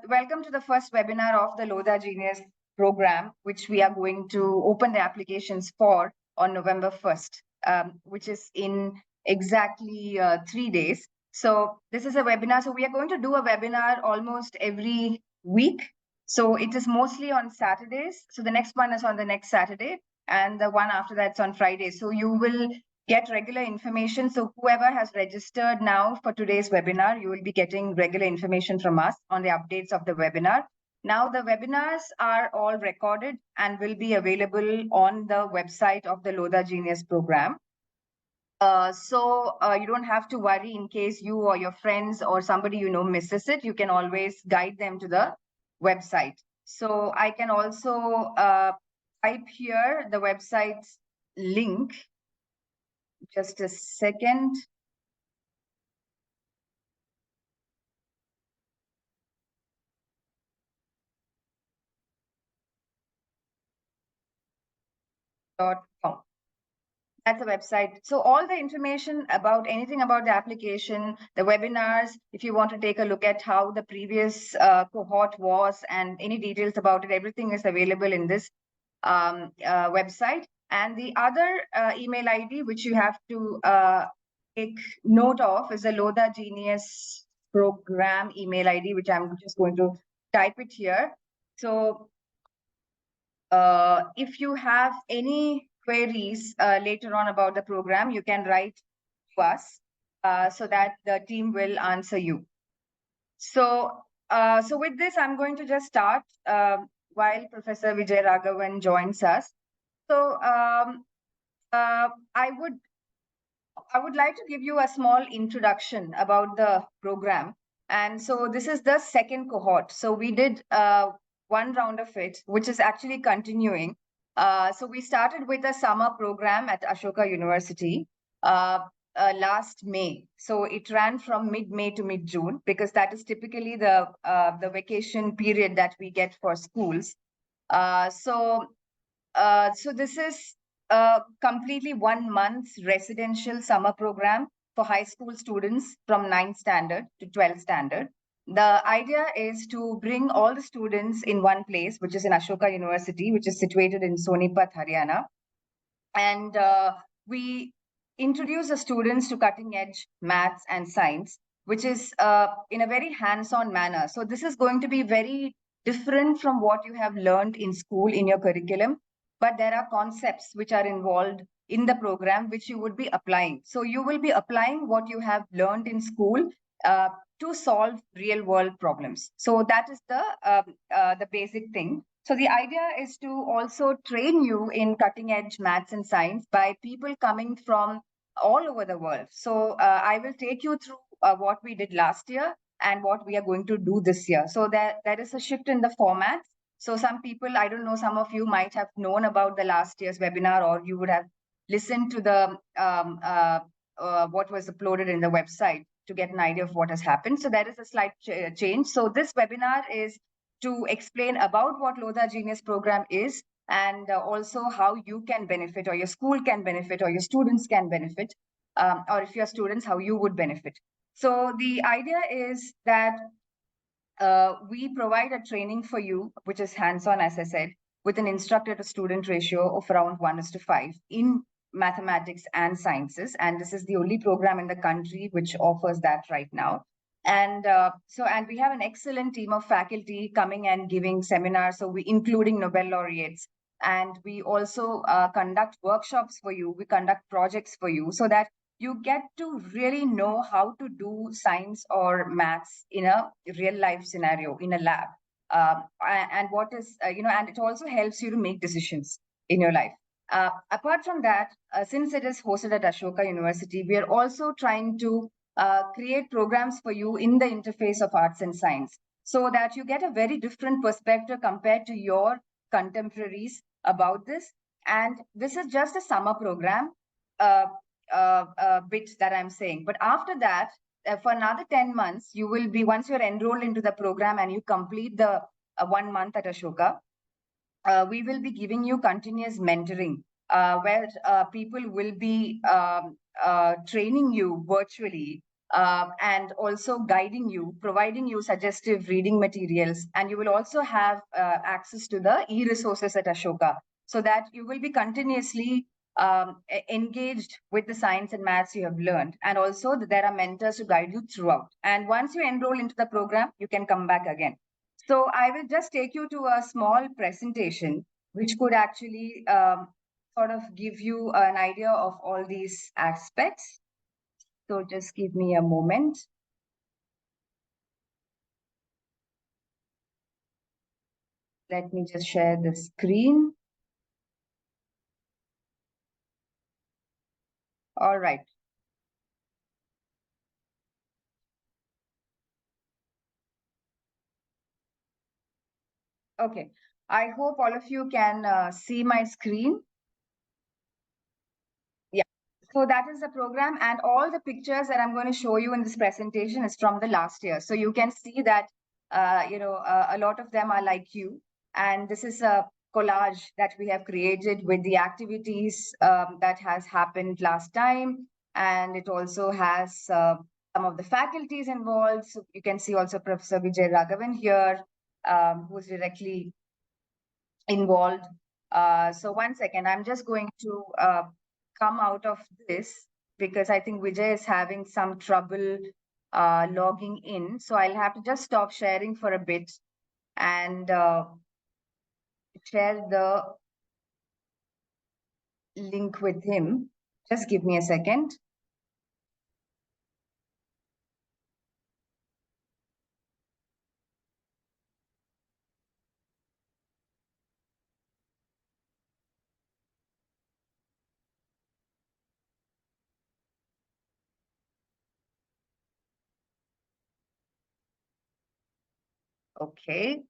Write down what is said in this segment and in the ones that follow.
welcome to the first webinar of the Lodha Genius Programme, which we are going to open the applications for on November 1st, which is in exactly 3 days. So this is a webinar. So we are going to do a webinar almost every week. So it is mostly on Saturdays. So the next one is on the next Saturday, and the one after that's on Friday. So you will get regular information. So whoever has registered now for today's webinar, you will be getting regular information from us on the updates of the webinar. Now the webinars are all recorded and will be available on the website of the Lodha Genius Programme. So you don't have to worry in case you or your friends or somebody you know misses it. You can always guide them to the website. So I can also type here the website's link. Just a second. .com. That's the website. So all the information about anything about the application, the webinars, if you want to take a look at how the previous cohort was and any details about it, everything is available in this website. And the other email ID which you have to take note of is the Lodha Genius Programme email ID, which I'm just going to type it here. So if you have any queries later on about the program, you can write to us so that the team will answer you. So, so with this, I'm going to just start while Professor Vijay Raghavan joins us. So I would like to give you a small introduction about the program. And so this is the second cohort. So we did one round of it, which is actually continuing. So we started with a summer program at Ashoka University last May. So it ran from mid-May to mid-June, because that is typically the vacation period that we get for schools. So this is a completely 1 month residential summer program for high school students from 9th standard to 12th standard. The idea is to bring all the students in one place, which is in Ashoka University, which is situated in Sonipat, Haryana. And we introduce the students to cutting edge maths and science, which is in a very hands-on manner. So this is going to be very different from what you have learned in school in your curriculum, but there are concepts which are involved in the program which you would be applying. So you will be applying what you have learned in school to solve real world problems. So that is the basic thing. So the idea is to also train you in cutting edge maths and science by people coming from all over the world. So I will take you through what we did last year and what we are going to do this year. So there is a shift in the formats. So some people, I don't know, some of you might have known about the last year's webinar, or you would have listened to the what was uploaded in the website to get an idea of what has happened. So there is a slight change. So this webinar is to explain about what Lodha Genius Programme is, and also how you can benefit, or your school can benefit, or your students can benefit, or if you're students, how you would benefit. So the idea is that we provide a training for you, which is hands-on, as I said, with an instructor to student ratio of around 1:5 in mathematics and sciences. And this is the only program in the country which offers that right now. And and we have an excellent team of faculty coming and giving seminars, so we including Nobel laureates. And we also conduct workshops for you. We conduct projects for you, so that you get to really know how to do science or maths in a real life scenario in a lab. And what is, and it also helps you to make decisions in your life. Apart from that, since it is hosted at Ashoka University, we are also trying to create programs for you in the interface of arts and science, so that you get a very different perspective compared to your contemporaries about this. And this is just a summer program bit that I'm saying. But after that, for another 10 months, you will be, once you're enrolled into the program and you complete the 1 month at Ashoka, we will be giving you continuous mentoring, where people will be training you virtually and also guiding you, providing you suggestive reading materials. And you will also have access to the e-resources at Ashoka, so that you will be continuously engaged with the science and maths you have learned. And also there are mentors to guide you throughout. And once you enroll into the program, you can come back again. So I will just take you to a small presentation, which could actually sort of give you an idea of all these aspects. So just give me a moment. Let me just share the screen. All right. Okay. I hope all of you can see my screen. Yeah. So that is the program, and all the pictures that I'm going to show you in this presentation is from the last year. So you can see that, a lot of them are like you. And this is a collage that we have created with the activities that has happened last time. And it also has some of the faculties involved. So you can see also Professor Vijay Raghavan here, who's directly involved. So one second, I'm just going to come out of this because I think Vijay is having some trouble logging in. So I'll have to just stop sharing for a bit and share the link with him. Just give me a second. Okay.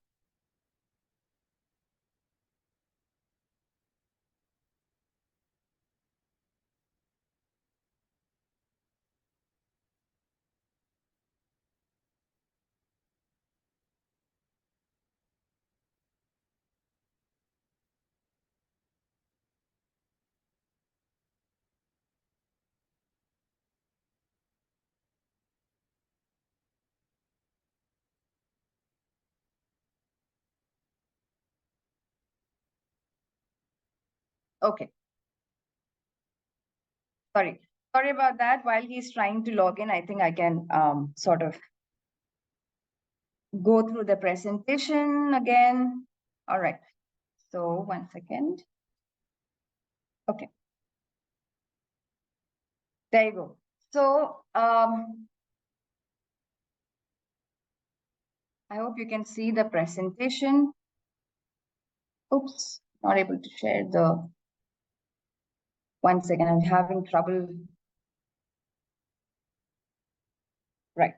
Okay. Sorry. Sorry about that. While he's trying to log in, I think I can sort of go through the presentation again. All right. So one second. Okay. There you go. So I hope you can see the presentation. Oops, not able to share the. One second, I'm having trouble. Right.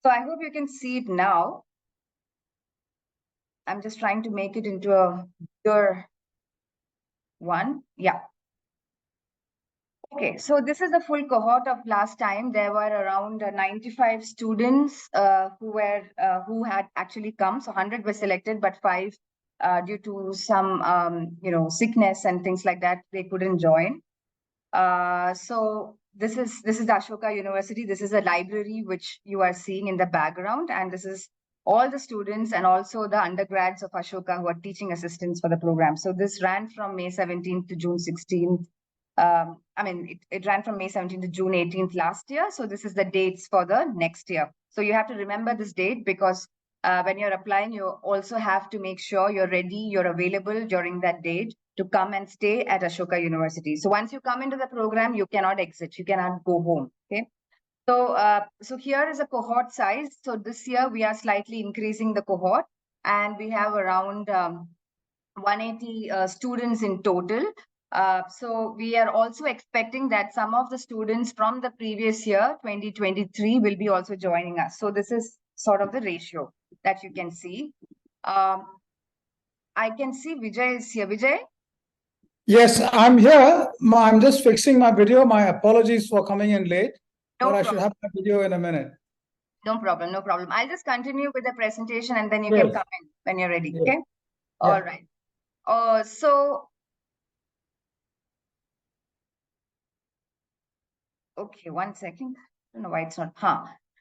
So I hope you can see it now. I'm just trying to make it into a bigger one. Yeah. Okay, so this is the full cohort of last time. There were around 95 students who had actually come. So 100 were selected, but 5 due to some sickness and things like that, they couldn't join. So this is the Ashoka University. This is a library which you are seeing in the background, and this is all the students and also the undergrads of Ashoka who are teaching assistants for the program. So this ran from May 17th to June 16th. It ran from May 17th to June 18th last year. So this is the dates for the next year. So you have to remember this date because when you're applying, you also have to make sure you're ready, you're available during that date to come and stay at Ashoka University. So once you come into the program, you cannot exit, you cannot go home. Okay. So here is a cohort size. So this year we are slightly increasing the cohort, and we have around 180 students in total. So we are also expecting that some of the students from the previous year, 2023, will be also joining us. So this is sort of the ratio that you can see. I can see Vijay is here. Vijay? Yes, I'm here. I'm just fixing my video. My apologies for coming in late, but I should have my video in a minute. No problem, no problem. I'll just continue with the presentation and then you Yes. can come in when you're ready, Yes. okay? Yeah. All right. Okay, 1 second. I don't know why it's not.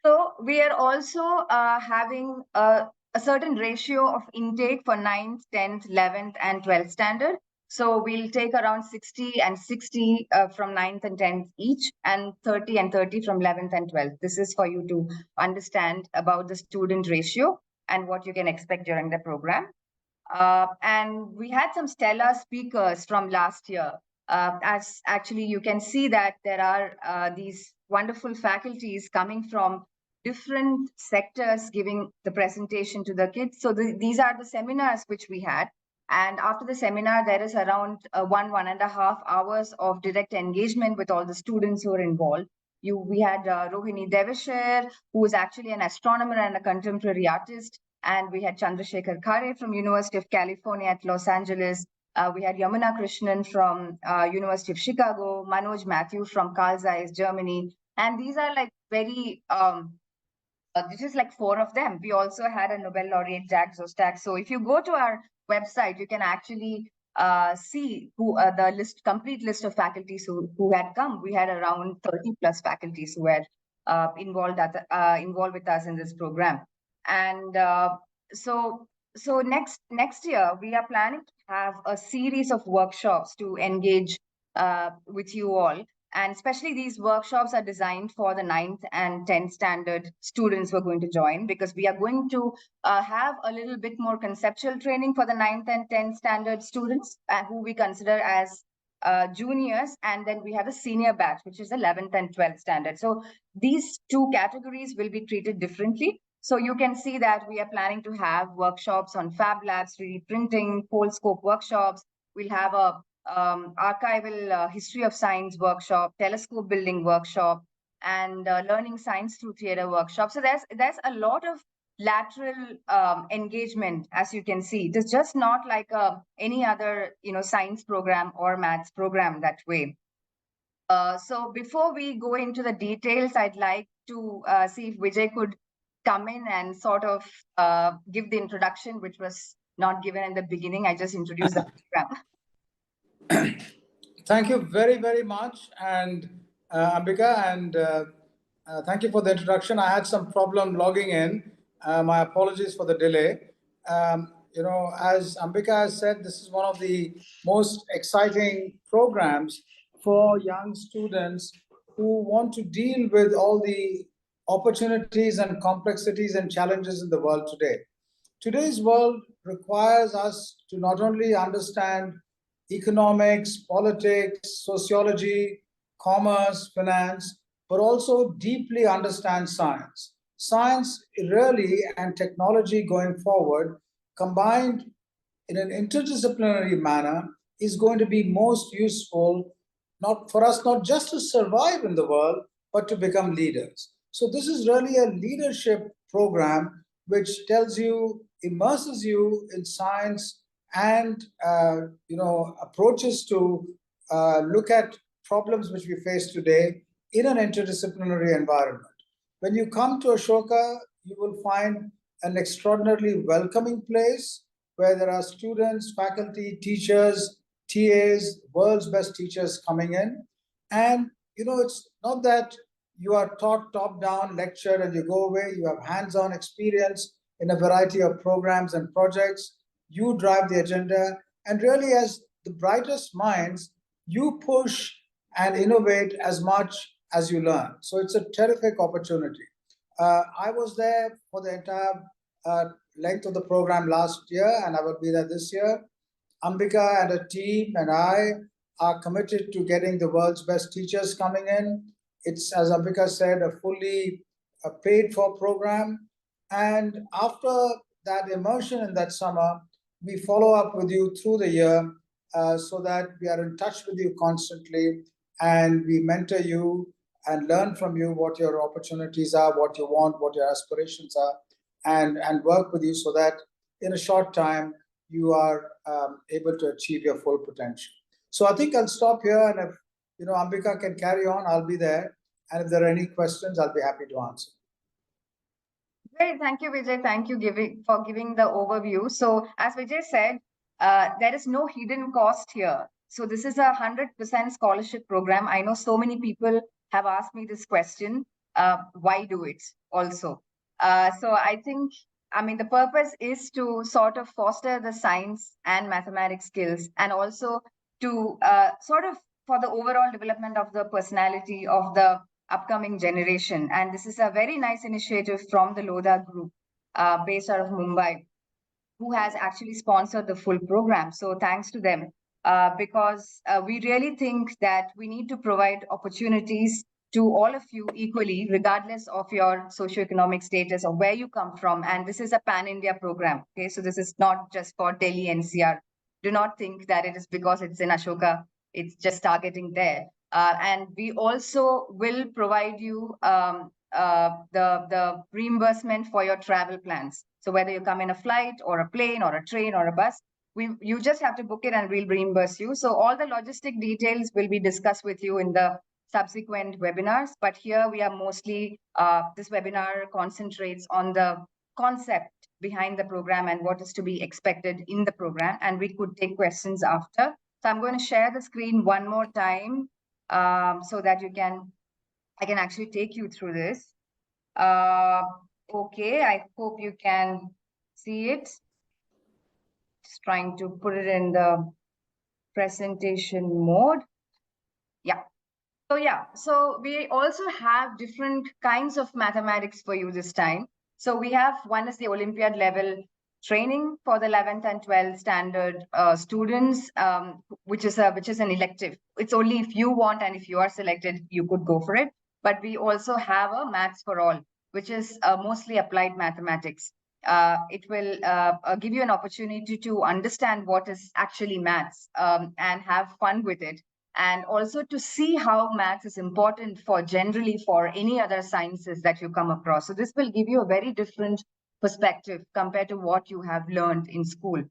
So we are also having a certain ratio of intake for 9th, 10th, 11th, and 12th standard. So we'll take around 60 and 60 from 9th and 10th each, and 30 and 30 from 11th and 12th. This is for you to understand about the student ratio and what you can expect during the program. And we had some stellar speakers from last year. As actually you can see that there are these wonderful faculties coming from different sectors giving the presentation to the kids. So these are the seminars which we had. And after the seminar, there is around 1.5 hours of direct engagement with all the students who are involved. We had Rohini Devasher, who is actually an astronomer and a contemporary artist. And we had Chandrasekhar Khare from University of California at Los Angeles. We had Yamuna Krishnan from University of Chicago, Manoj Matthew from Carl Zeiss, Germany. And these are like very, this is like 4 of them. We also had a Nobel laureate, Jack Szostak. So if you go to our website, you can actually see who the complete list of faculties who had come. We had around 30 plus faculties who were involved with us in this program. And so next year we are planning to have a series of workshops to engage with you all, and especially these workshops are designed for the 9th and 10th standard students who are going to join, because we are going to have a little bit more conceptual training for the 9th and 10th standard students who we consider as juniors, and then we have a senior batch, which is 11th and 12th standard. So these two categories will be treated differently. So you can see that we are planning to have workshops on Fab Labs, 3D printing, Polscope workshops. We'll have a archival history of science workshop, telescope building workshop, and learning science through theater workshop. So there's a lot of lateral engagement, as you can see. It is just not like any other science program or maths program that way. So before we go into the details, I'd like to see if Vijay could come in and sort of give the introduction, which was not given in the beginning. I just introduced the program. Thank you very, very much, and Ambika, and thank you for the introduction. I had some problem logging in. My apologies for the delay. As Ambika has said, this is one of the most exciting programs for young students who want to deal with all the opportunities and complexities and challenges in the world today. Today's world requires us to not only understand economics, politics, sociology, commerce, finance, but also deeply understand science. Science really and technology going forward, combined in an interdisciplinary manner, is going to be most useful not for us not just to survive in the world, but to become leaders. So this is really a leadership program which tells you, immerses you in science and approaches to look at problems which we face today in an interdisciplinary environment. When you come to Ashoka, you will find an extraordinarily welcoming place where there are students, faculty, teachers, TAs, world's best teachers coming in. And it's not that you are taught top-down, lectured, and you go away. You have hands-on experience in a variety of programs and projects. You drive the agenda, and really, as the brightest minds, you push and innovate as much as you learn. So it's a terrific opportunity. I was there for the entire length of the program last year, and I will be there this year. Ambika and her team and I are committed to getting the world's best teachers coming in. It's, as Ambika said, a fully paid-for program. And after that immersion in that summer, we follow up with you through the year so that we are in touch with you constantly, and we mentor you and learn from you what your opportunities are, what you want, what your aspirations are, and work with you so that in a short time, you are able to achieve your full potential. So I think I'll stop here, and if Ambika can carry on, I'll be there. And if there are any questions, I'll be happy to answer. Great. Thank you, Vijay. Thank you for giving the overview. So as Vijay said, there is no hidden cost here. So this is a 100% scholarship program. I know so many people have asked me this question. Why do it also? So I think, I mean, the purpose is to sort of foster the science and mathematics skills, and also to sort of for the overall development of the personality of the upcoming generation. And this is a very nice initiative from the Lodha group based out of Mumbai, who has actually sponsored the full program. So thanks to them, because we really think that we need to provide opportunities to all of you equally, regardless of your socioeconomic status or where you come from. And this is a pan-India program. Okay, so this is not just for Delhi NCR. Do not think that it is because it's in Ashoka, it's just targeting there. And we also will provide you the reimbursement for your travel plans. So whether you come in a flight or a plane or a train or a bus, you just have to book it and we'll reimburse you. So all the logistic details will be discussed with you in the subsequent webinars. But here we are mostly, this webinar concentrates on the concept behind the program and what is to be expected in the program. And we could take questions after. So I'm going to share the screen one more time so that I can actually take you through this. Okay, I hope you can see it. Just trying to put it in the presentation mode. Yeah. So we also have different kinds of mathematics for you this time. So we have, one is the Olympiad level training for the 11th and 12th standard students, which is an elective. It's only if you want, and if you are selected, you could go for it. But we also have a Maths for All, which is mostly applied mathematics. It will give you an opportunity to understand what is actually maths and have fun with it, and also to see how maths is important for generally for any other sciences that you come across. So this will give you a very different perspective compared to what you have learned in school.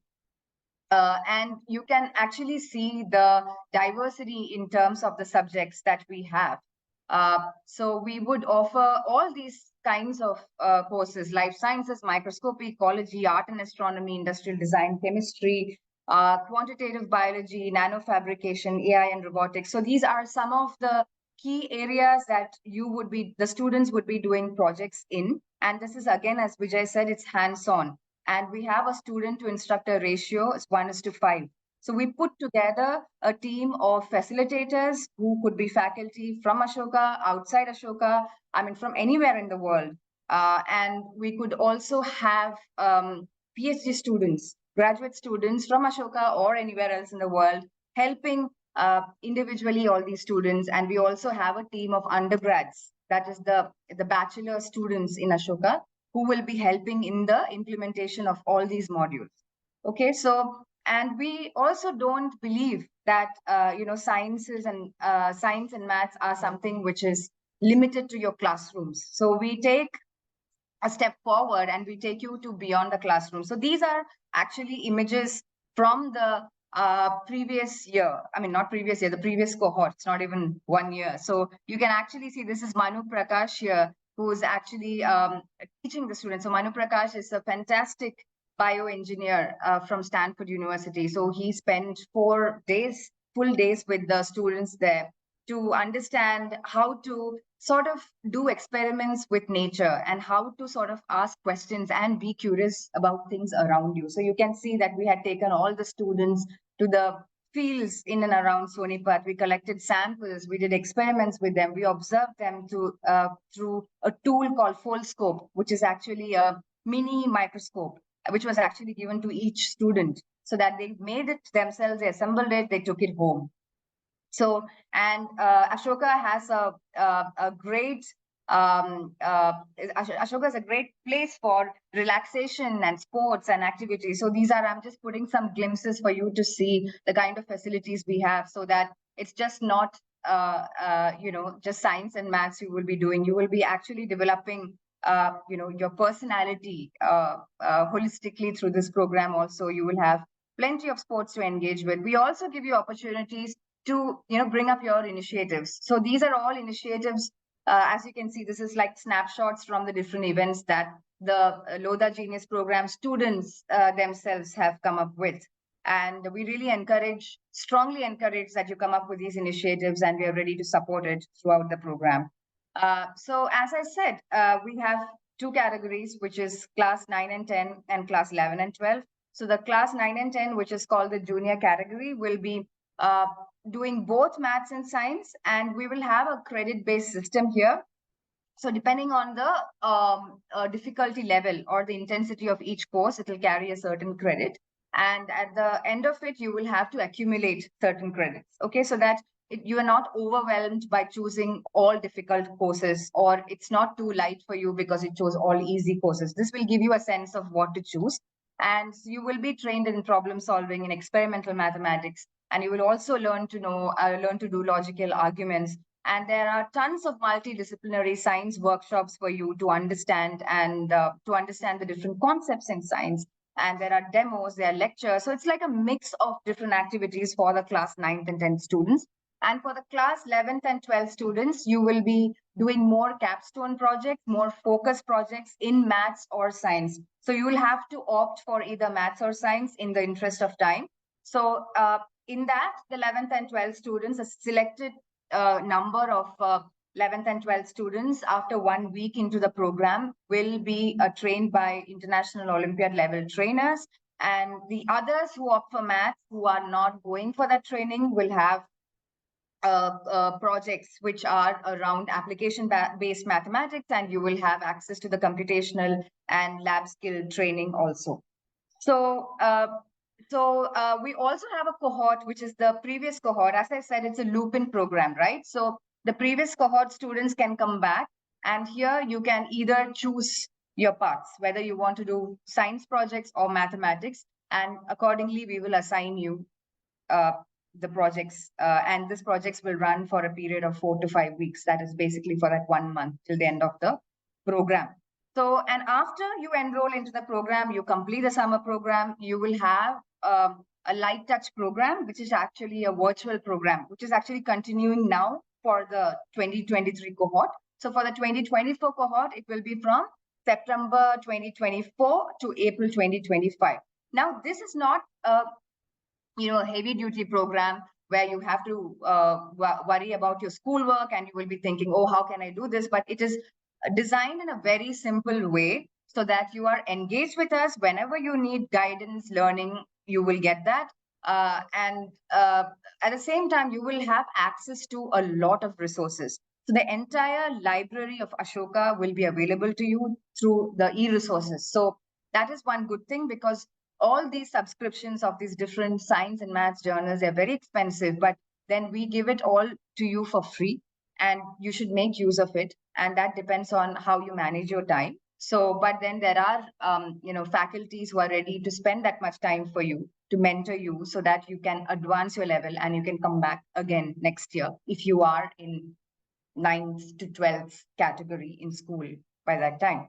And you can actually see the diversity in terms of the subjects that we have. So we would offer all these kinds of courses: life sciences, microscopy, ecology, art and astronomy, industrial design, chemistry, quantitative biology, nanofabrication, AI and robotics. So these are some of the key areas that the students would be doing projects in. And this is, again, as Vijay said, it's hands-on. And we have a student to instructor ratio, it's 1:5. So we put together a team of facilitators who could be faculty from Ashoka, outside Ashoka, I mean, from anywhere in the world. And we could also have PhD students, graduate students from Ashoka or anywhere else in the world, helping individually all these students. And we also have a team of undergrads, that is the bachelor students in Ashoka, who will be helping in the implementation of all these modules. Okay, so, and we also don't believe that science and maths are something which is limited to your classrooms. So we take a step forward and we take you to beyond the classroom. So these are actually images from the previous year. I mean, not previous year, the previous cohort. It's not even 1 year. So you can actually see this is Manu Prakash here, who's actually teaching the students. So Manu Prakash is a fantastic bioengineer from Stanford University. So he spent 4 days, full days with the students there to understand how to sort of do experiments with nature and how to sort of ask questions and be curious about things around you. So you can see that we had taken all the students to the fields in and around Sonipat. We collected samples, we did experiments with them, we observed them through a tool called Foldscope, which is actually a mini microscope, which was actually given to each student so that they made it themselves, they assembled it, they took it home. So, and Ashoka has a great, Ashoka is a great place for relaxation and sports and activities. So these are, I'm just putting some glimpses for you to see the kind of facilities we have, so that it's just not, just science and maths you will be doing. You will be actually developing, your personality holistically through this program. Also, you will have plenty of sports to engage with. We also give you opportunities to, bring up your initiatives. So these are all initiatives. As you can see, this is like snapshots from the different events that the Lodha Genius Programme students themselves have come up with. And we really strongly encourage that you come up with these initiatives, and we are ready to support it throughout the program. So as I said, we have two categories, which is class 9 and 10 and class 11 and 12. So the class 9 and 10, which is called the junior category, will be doing both maths and science, and we will have a credit-based system here. So depending on the difficulty level or the intensity of each course, it will carry a certain credit. And at the end of it, you will have to accumulate certain credits. Okay, so that you are not overwhelmed by choosing all difficult courses, or it's not too light for you because it chose all easy courses. This will give you a sense of what to choose. And you will be trained in problem solving, in experimental mathematics, and you will also learn to do logical arguments. And there are tons of multidisciplinary science workshops for you to understand the different concepts in science. And there are demos, there are lectures. So it's like a mix of different activities for the class 9th and 10th students. And for the class 11th and 12th students, you will be doing more capstone projects, more focus projects in maths or science. So you will have to opt for either maths or science in the interest of time. So in that, the 11th and 12th students, a selected number of 11th and 12th students after 1 week into the program will be trained by international Olympiad level trainers. And the others who opt for maths, who are not going for that training, will have projects which are around application-based mathematics, and you will have access to the computational and lab skill training also. So we also have a cohort, which is the previous cohort. As I said, it's a loop-in program, right? So the previous cohort students can come back, and here you can either choose your paths, whether you want to do science projects or mathematics, and accordingly, we will assign you the projects, and these projects will run for a period of 4 to 5 weeks. That is basically for that 1 month till the end of the program. So, and after you enroll into the program, you complete the summer program, you will have a light touch program, which is actually a virtual program, which is actually continuing now for the 2023 cohort. So for the 2024 cohort, it will be from September 2024 to April 2025. Now, this is not a heavy duty program where you have to worry about your schoolwork and you will be thinking, oh, how can I do this? But it is designed in a very simple way so that you are engaged with us. Whenever you need guidance, learning, you will get that. And at the same time, you will have access to a lot of resources. So the entire library of Ashoka will be available to you through the e-resources. So that is one good thing, because all these subscriptions of these different science and maths journals are very expensive, but then we give it all to you for free, and you should make use of it. And that depends on how you manage your time. So, but then there are, faculties who are ready to spend that much time for you, to mentor you, so that you can advance your level and you can come back again next year if you are in 9th to 12th category in school by that time.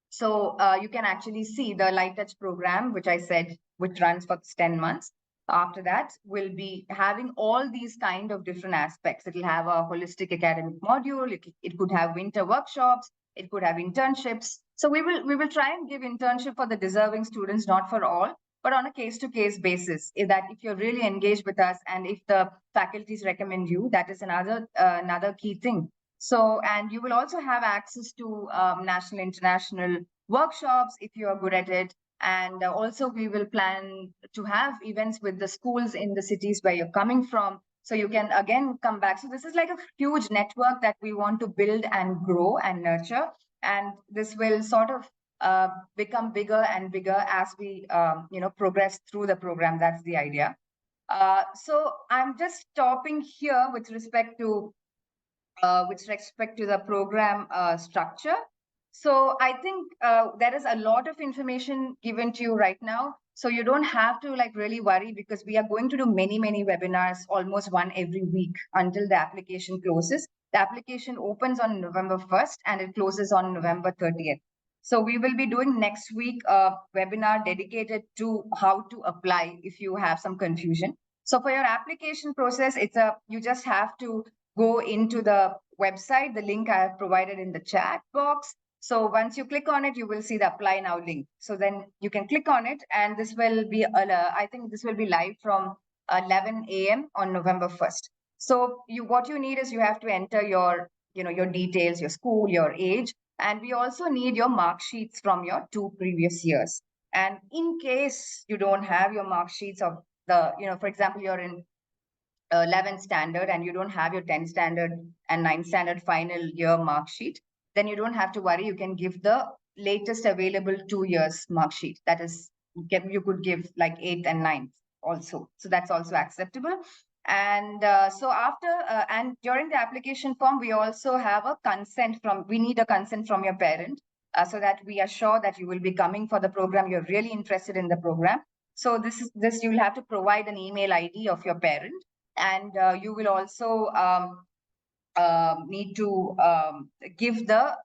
So you can actually see the Light Touch program, which I said, which runs for 10 months. After that, we'll be having all these kind of different aspects. It'll have a holistic academic module. It could have winter workshops. It could have internships. So we will try and give internship for the deserving students, not for all, but on a case-to-case basis. That if you're really engaged with us and if the faculties recommend you, that is another key thing. So, and you will also have access to national, international workshops if you are good at it. And also we will plan to have events with the schools in the cities where you're coming from. So you can again come back. So this is like a huge network that we want to build and grow and nurture. And this will sort of become bigger and bigger as we, progress through the program. That's the idea. So I'm just stopping here with respect to the program structure. So I think there is a lot of information given to you right now. So you don't have to really worry, because we are going to do many webinars, almost one every week, until the application closes. The application opens on November 1st and it closes on November 30th. So we will be doing next week a webinar dedicated to how to apply if you have some confusion. So for your application process, you just have to go into the website, the link I have provided in the chat box. So once you click on it, you will see the apply now link. So then you can click on it, and this will be, I think this will be live from 11 a.m. on November 1st. So what you need is you have to enter your details, your school, your age, and we also need your mark sheets from your 2 previous years. And in case you don't have your mark sheets of for example, you're in 11th standard and you don't have your 10th standard and 9th standard final year mark sheet, then you don't have to worry. You can give the latest available 2 years mark sheet. That is, you could give like 8th and 9th also. So that's also acceptable. And and during the application form, we also have we need a consent from your parent, so that we are sure that you will be coming for the program. You're really interested in the program. So you'll have to provide an email ID of your parent, and you will also need to give the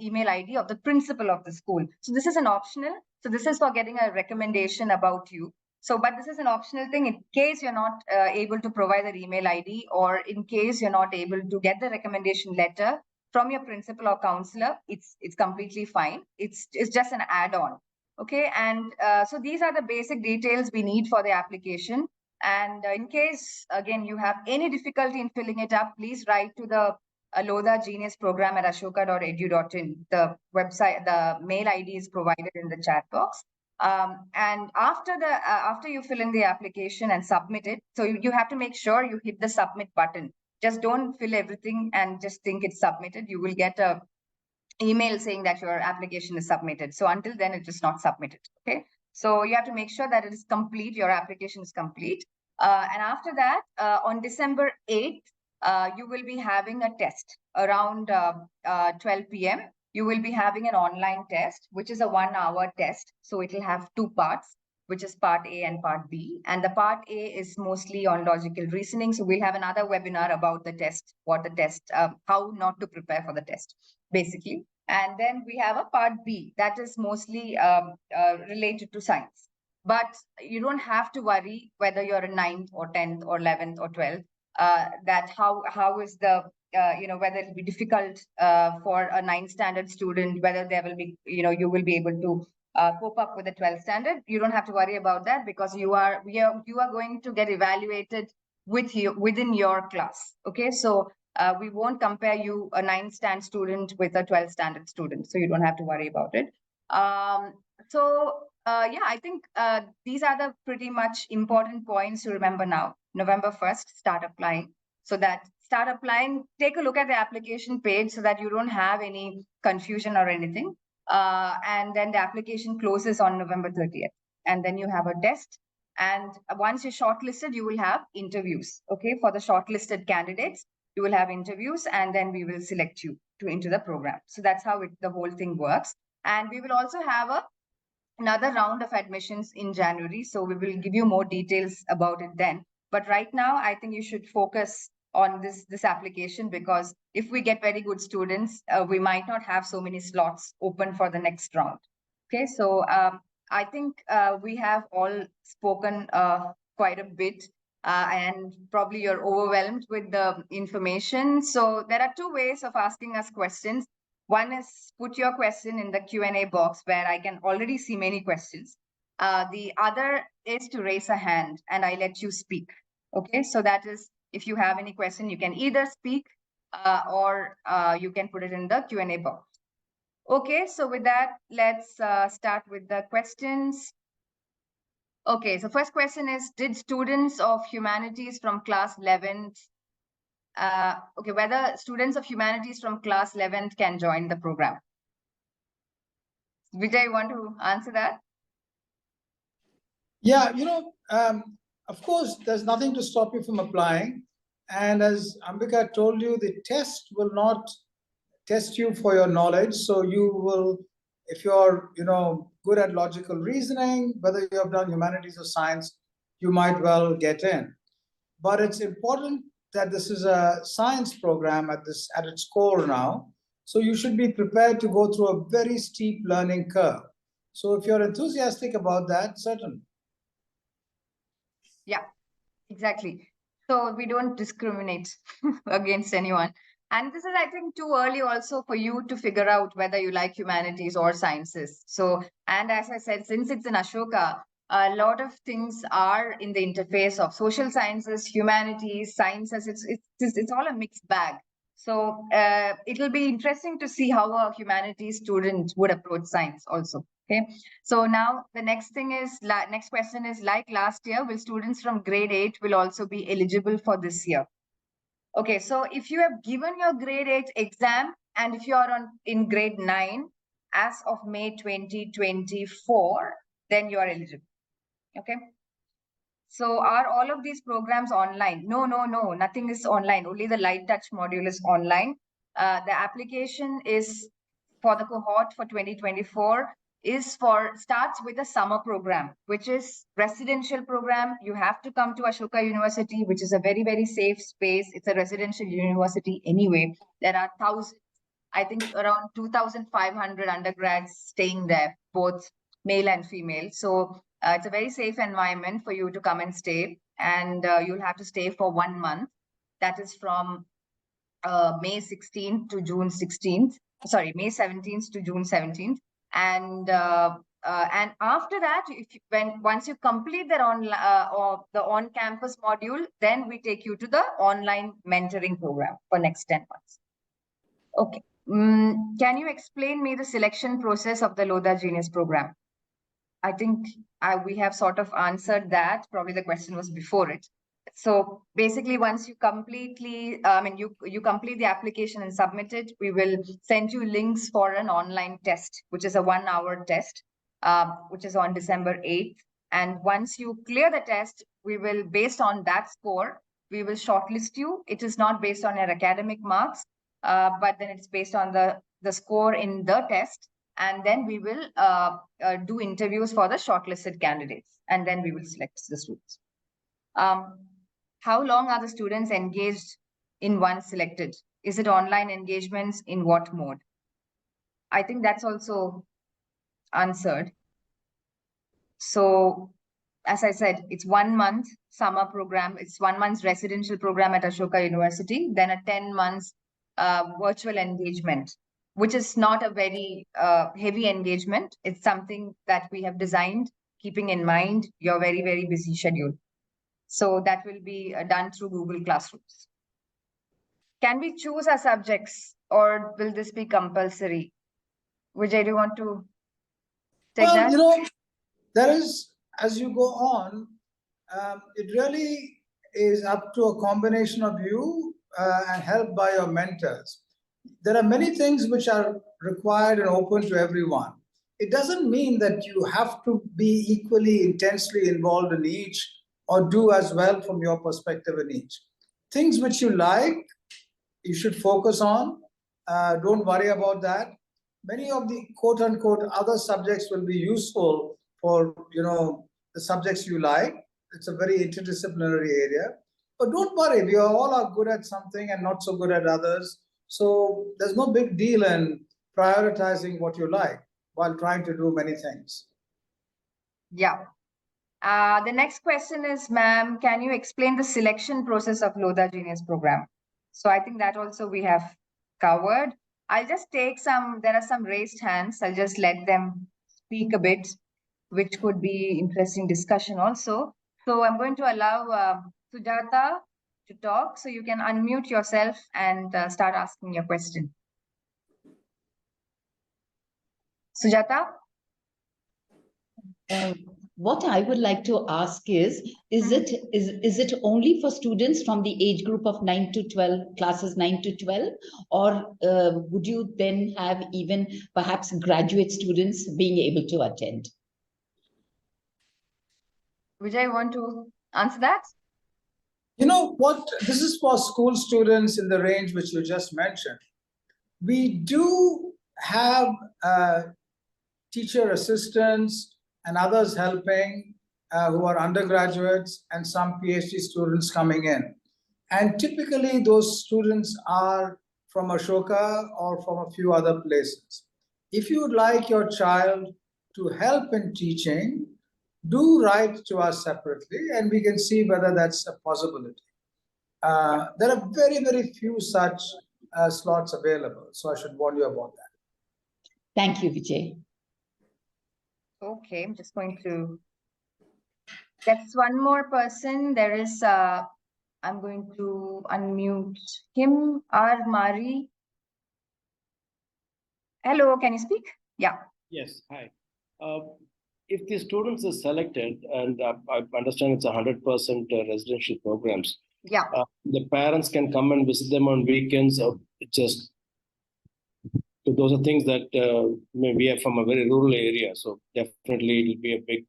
email ID of the principal of the school. So this is an optional. So this is for getting a recommendation about you. So, but this is an optional thing. In case you're not able to provide the email ID, or in case you're not able to get the recommendation letter from your principal or counselor, it's completely fine. It's just an add-on. Okay, and so these are the basic details we need for the application. And in case, again, you have any difficulty in filling it up, please write to the Lodha Genius Programme at ashoka.edu.in. The website, the mail ID is provided in the chat box. And after you fill in the application and submit it, so you have to make sure you hit the submit button. Just don't fill everything and just think it's submitted. You will get a email saying that your application is submitted. So until then, it is not submitted. Okay. So you have to make sure that it is complete, your application is complete. And after that, on December 8th, you will be having a test around 12 p.m. You will be having an online test, which is a 1-hour test. So it will have 2 parts, which is part A and part B. And the part A is mostly on logical reasoning. So we'll have another webinar about the test, how not to prepare for the test, basically. And then we have a part B that is mostly related to science. But you don't have to worry whether you're a 9th or 10th or 11th or 12th, that how is the, whether it'll be difficult for a 9th standard student, whether there will be, you will be able to cope up with the 12th standard. You don't have to worry about that, because you are going to get evaluated within your class. Okay, so we won't compare you, a 9th standard student, with a 12th standard student. So you don't have to worry about it. Yeah, I think these are the pretty much important points to remember now. November 1st, start applying. So that start applying, take a look at the application page so that you don't have any confusion or anything. And then the application closes on November 30th. And then you have a test. And once you're shortlisted, you will have interviews. Okay, for the shortlisted candidates, you will have interviews, and then we will select you into the program. So that's how the whole thing works. And we will also have another round of admissions in January. So we will give you more details about it then. But right now, I think you should focus on this application, because if we get very good students, we might not have so many slots open for the next round. Okay, so I think we have all spoken quite a bit. And probably you're overwhelmed with the information. So there are 2 ways of asking us questions. One is put your question in the Q&A box, where I can already see many questions. The other is to raise a hand and I let you speak. Okay, so that is, if you have any question, you can either speak or you can put it in the Q&A box. Okay, so with that, let's start with the questions. Okay, so first question is, did students of humanities from class 11th, whether students of humanities from class 11th can join the program? Vijay, you want to answer that? Yeah, of course, there's nothing to stop you from applying. And as Ambika told you, the test will not test you for your knowledge. So you will, if you're, good at logical reasoning, whether you have done humanities or science, you might well get in. But it's important that this is a science program at its core now. So you should be prepared to go through a very steep learning curve. So if you're enthusiastic about that, certainly. Yeah, exactly. So we don't discriminate against anyone. And this is, I think, too early also for you to figure out whether you like humanities or sciences. So, and as I said, since it's in Ashoka, a lot of things are in the interface of social sciences, humanities, sciences. It's all a mixed bag. So it'll be interesting to see how a humanities student would approach science also. Okay. So now the next thing is, next question is, like last year, will students from grade 8 will also be eligible for this year? Okay, so if you have given your grade 8 exam and if you are in grade 9 as of May 2024, then you are eligible. Okay. So are all of these programs online? No, nothing is online. Only the light touch module is online. The application is for the cohort for 2024 starts with a summer program, which is residential program. You have to come to Ashoka University, which is a very, very safe space. It's a residential university anyway. There are thousands, I think around 2,500 undergrads staying there, both male and female. So it's a very safe environment for you to come and stay. And you'll have to stay for 1 month. That is from May 16th to June 16th. Sorry, May 17th to June 17th. And after that, once you complete the on-campus module, then we take you to the online mentoring program for next 10 months. Okay. Can you explain me the selection process of the Lodha Genius Programme? I think we have sort of answered that. Probably the question was before it. So basically, once you completely, you complete the application and submit it, we will send you links for an online test, which is a 1-hour test, which is on December 8th. And once you clear the test, we will, based on that score, we will shortlist you. It is not based on your academic marks, but then it's based on the score in the test. And then we will do interviews for the shortlisted candidates, and then we will select the students. How long are the students engaged in one selected? Is it online engagements? In what mode? I think that's also answered. So, as I said, it's 1 month summer program. It's 1 month's residential program at Ashoka University, then a 10 months virtual engagement, which is not a very heavy engagement. It's something that we have designed, keeping in mind your very, very busy schedule. So that will be done through Google Classrooms. Can we choose our subjects, or will this be compulsory? Vijay, do you want to take that? There is, as you go on, it really is up to a combination of you and helped by your mentors. There are many things which are required and open to everyone. It doesn't mean that you have to be equally intensely involved in each or do as well from your perspective in each. Things which you like, you should focus on. Don't worry about that. Many of the quote unquote other subjects will be useful for the subjects you like. It's a very interdisciplinary area. But don't worry, we all are good at something and not so good at others. So there's no big deal in prioritizing what you like while trying to do many things. Yeah. The next question is, ma'am, can you explain the selection process of Lodha Genius Programme? So I think that also we have covered. I'll just take there are some raised hands. I'll just let them speak a bit, which could be interesting discussion also. So I'm going to allow Sujata to talk. So you can unmute yourself and start asking your question. Sujata? What I would like to ask is it only for students from the age group of 9 to 12, classes 9 to 12, or would you then have even perhaps graduate students being able to attend? Vijay, want to answer that? You know what? This is for school students in the range which you just mentioned. We do have teacher assistants and others helping who are undergraduates and some PhD students coming in. And typically those students are from Ashoka or from a few other places. If you would like your child to help in teaching, do write to us separately and we can see whether that's a possibility. There are very, very few such slots available, so I should warn you about that. Thank you, Vijay. Okay, I'm just going to. That's one more person. There is, I'm going to unmute him, R. Mari. Hello, can you speak? Yeah. Yes, hi. If the students are selected, and I understand it's 100% residential programs, Yeah. the parents can come and visit them on weekends, or just so those are things that we are from a very rural area, so definitely it will be a big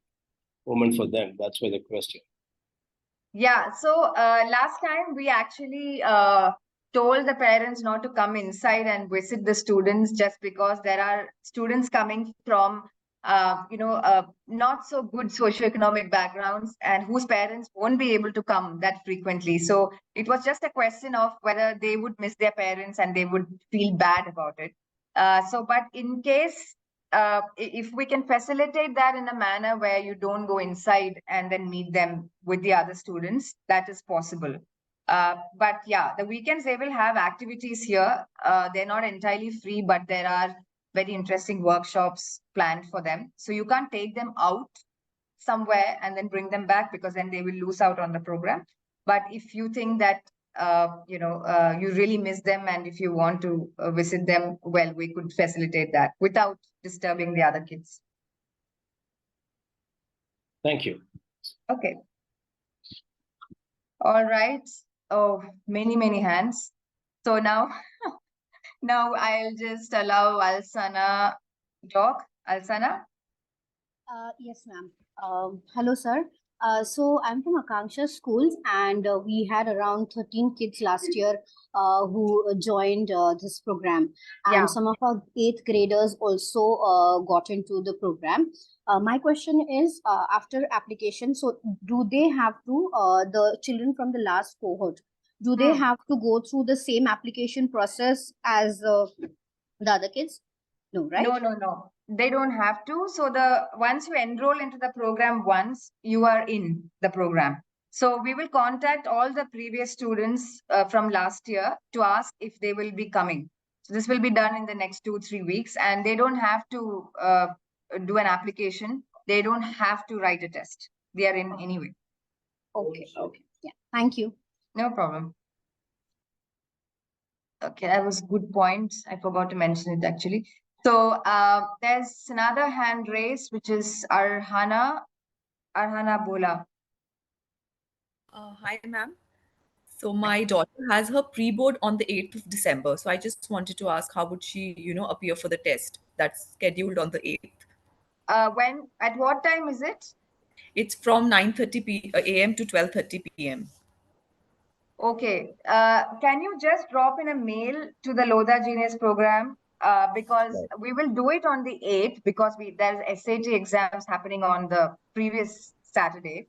moment for them. That's why the question. Yeah, so last time we actually told the parents not to come inside and visit the students just because there are students coming from, not so good socioeconomic backgrounds and whose parents won't be able to come that frequently. So it was just a question of whether they would miss their parents and they would feel bad about it. But in case if we can facilitate that in a manner where you don't go inside and then meet them with the other students, that is possible. But yeah, the weekends they will have activities here. They're not entirely free, but there are very interesting workshops planned for them. So you can't take them out somewhere and then bring them back because then they will lose out on the program. But if you think that you really miss them and if you want to visit them, well, we could facilitate that without disturbing the other kids. Thank you. Okay. All right. Oh, many hands. So now, now I'll just allow Alsana talk. Alsana? Yes, ma'am. Hello, sir. So I'm from Akanksha Schools, and we had around 13 kids last year who joined this program. And Yeah. some of our 8th graders also got into the program. My question is, after application, so do they have to, the children from the last cohort, do they have to go through the same application process as the other kids? No, right? No. They don't have to. So once you enroll into the program once, you are in the program. So we will contact all the previous students from last year to ask if they will be coming. So this will be done in the next 2-3 weeks, and they don't have to do an application. They don't have to write a test. They are in anyway. Okay. Yeah. Thank you. No problem. Okay, that was good point. I forgot to mention it actually. So there's another hand raised, which is Arhana Bola. Hi, ma'am. So my daughter has her pre-board on the 8th of December. So I just wanted to ask, how would she, appear for the test that's scheduled on the 8th? When, at what time is it? It's from 9:30 a.m. to 12:30 p.m. Okay. Can you just drop in a mail to the Lodha Genius Programme? Because Right. we will do it on the 8th because there's SAT exams happening on the previous Saturday.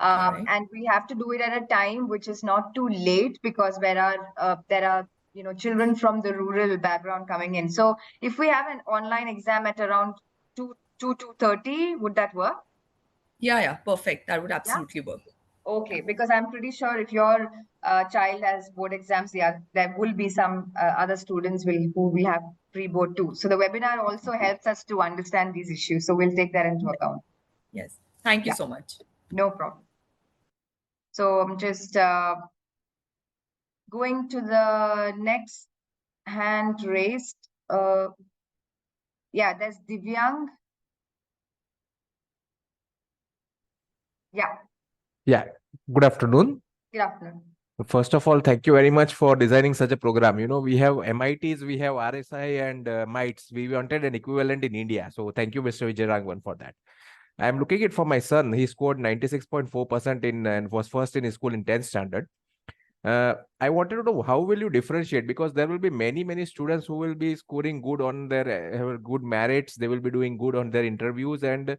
Alright. And we have to do it at a time which is not too late because there are children from the rural background coming in. So if we have an online exam at around 2:30, would that work? Yeah, perfect. That would absolutely work. Okay, because I'm pretty sure if your child has board exams, there will be some other students who will have pre-board too. So the webinar also helps us to understand these issues. So we'll take that into account. Yes. Thank you Yeah. so much. No problem. So I'm just going to the next hand raised. Yeah, there's Divyang. Yeah, Yeah, good afternoon. good afternoon. First of all, thank you very much for designing such a program. We have MITs, we have RSI and MITs. We wanted an equivalent in India. So thank you, Mr. Vijayaraghavan, for that. I'm looking it for my son. He scored 96.4% and was first in his school in 10th standard. I wanted to know how will you differentiate, because there will be many students who will be scoring good on their have good merits. They will be doing good on their interviews and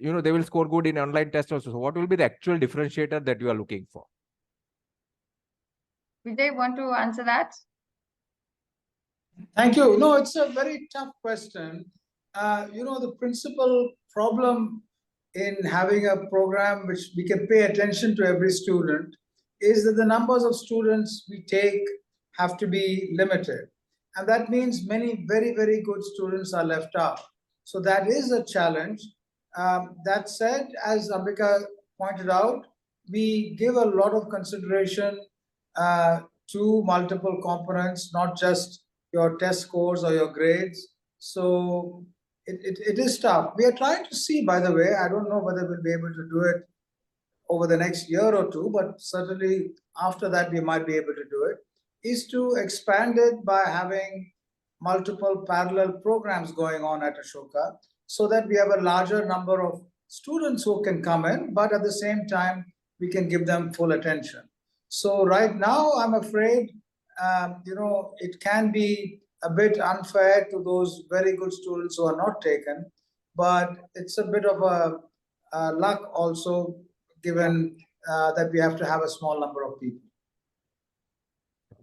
they will score good in online tests also. So what will be the actual differentiator that you are looking for? Vijay, want to answer that? Thank you. No, it's a very tough question. The principal problem in having a program which we can pay attention to every student is that the numbers of students we take have to be limited. And that means many very, very good students are left out. So that is a challenge. That said, as Ambika pointed out, we give a lot of consideration to multiple components, not just your test scores or your grades. So it is tough. We are trying to see, by the way, I don't know whether we'll be able to do it over the next year or two, but certainly after that we might be able to do it, is to expand it by having multiple parallel programs going on at Ashoka so that we have a larger number of students who can come in, but at the same time, we can give them full attention. So right now, I'm afraid, it can be a bit unfair to those very good students who are not taken, but it's a bit of a luck also, given that we have to have a small number of people.